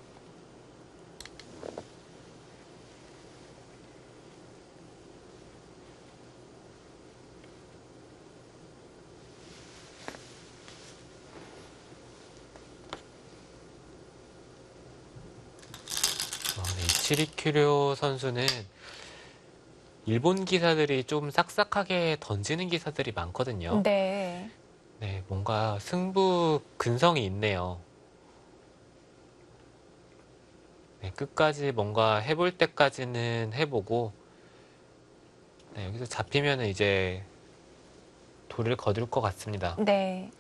네, 이치리큐료 선수는 일본 기사들이 좀 싹싹하게 던지는 기사들이 많거든요. 네. 네, 뭔가 승부 근성이 있네요. 네, 끝까지 뭔가 해볼 때까지는 해보고 네, 여기서 잡히면 이제 돌을 거둘 것 같습니다. 네.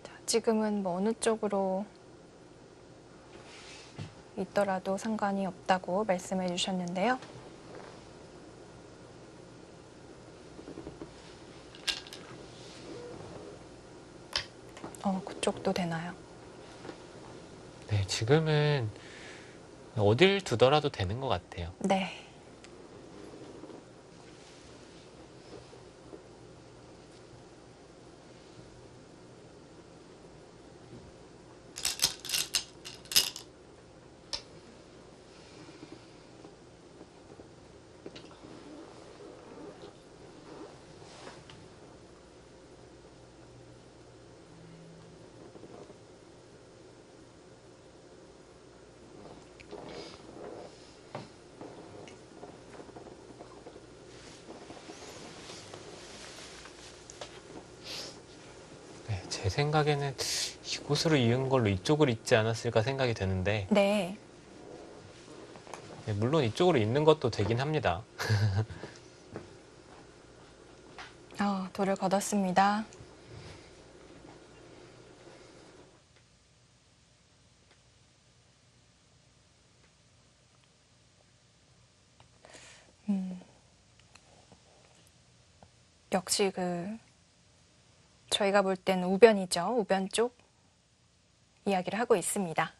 자, 지금은 뭐 어느 쪽으로 있더라도 상관이 없다고 말씀해 주셨는데요. 그쪽도 되나요? 네, 지금은 어딜 두더라도 되는 것 같아요. 네. 네, 제 생각에는 이곳으로 이은 걸로 이쪽으로 있지 않았을까 생각이 드는데 네. 네, 물론 이쪽으로 있는 것도 되긴 합니다. 돌을 걷었습니다. 역시 저희가 볼 때는 우변이죠. 우변 쪽 이야기를 하고 있습니다.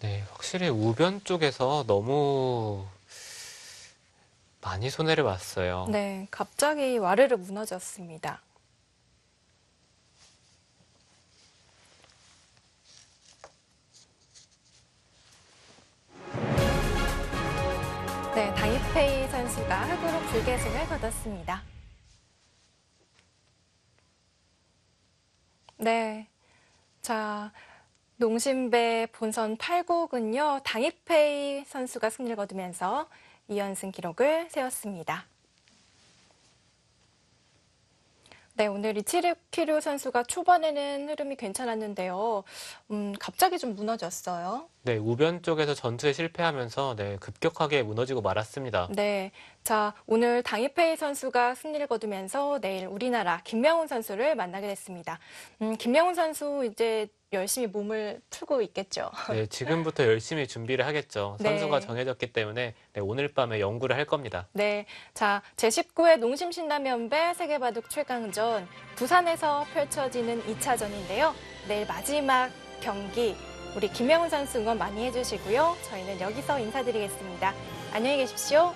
네, 확실히 우변 쪽에서 너무 많이 손해를 봤어요. 네, 갑자기 와르르 무너졌습니다. 네, 당이페이 선수가 흙으로 불계승을 거뒀습니다. 네, 자, 농심배 본선 8국은요, 당이페이 선수가 승리를 거두면서 2연승 기록을 세웠습니다. 네, 오늘 이치르키류 선수가 초반에는 흐름이 괜찮았는데요. 갑자기 좀 무너졌어요. 네, 우변 쪽에서 전투에 실패하면서 네, 급격하게 무너지고 말았습니다. 네, 자, 오늘 당이페이 선수가 승리를 거두면서 내일 우리나라 김명훈 선수를 만나게 됐습니다. 김명훈 선수 이제 열심히 몸을 풀고 있겠죠. 네, 지금부터 열심히 준비를 하겠죠. 네. 선수가 정해졌기 때문에 네, 오늘 밤에 연구를 할 겁니다. 네, 자, 제19회 농심신라면배 세계바둑 최강전 부산에서 펼쳐지는 2차전인데요. 내일 마지막 경기 우리 김명훈 선수 응원 많이 해주시고요. 저희는 여기서 인사드리겠습니다. 안녕히 계십시오.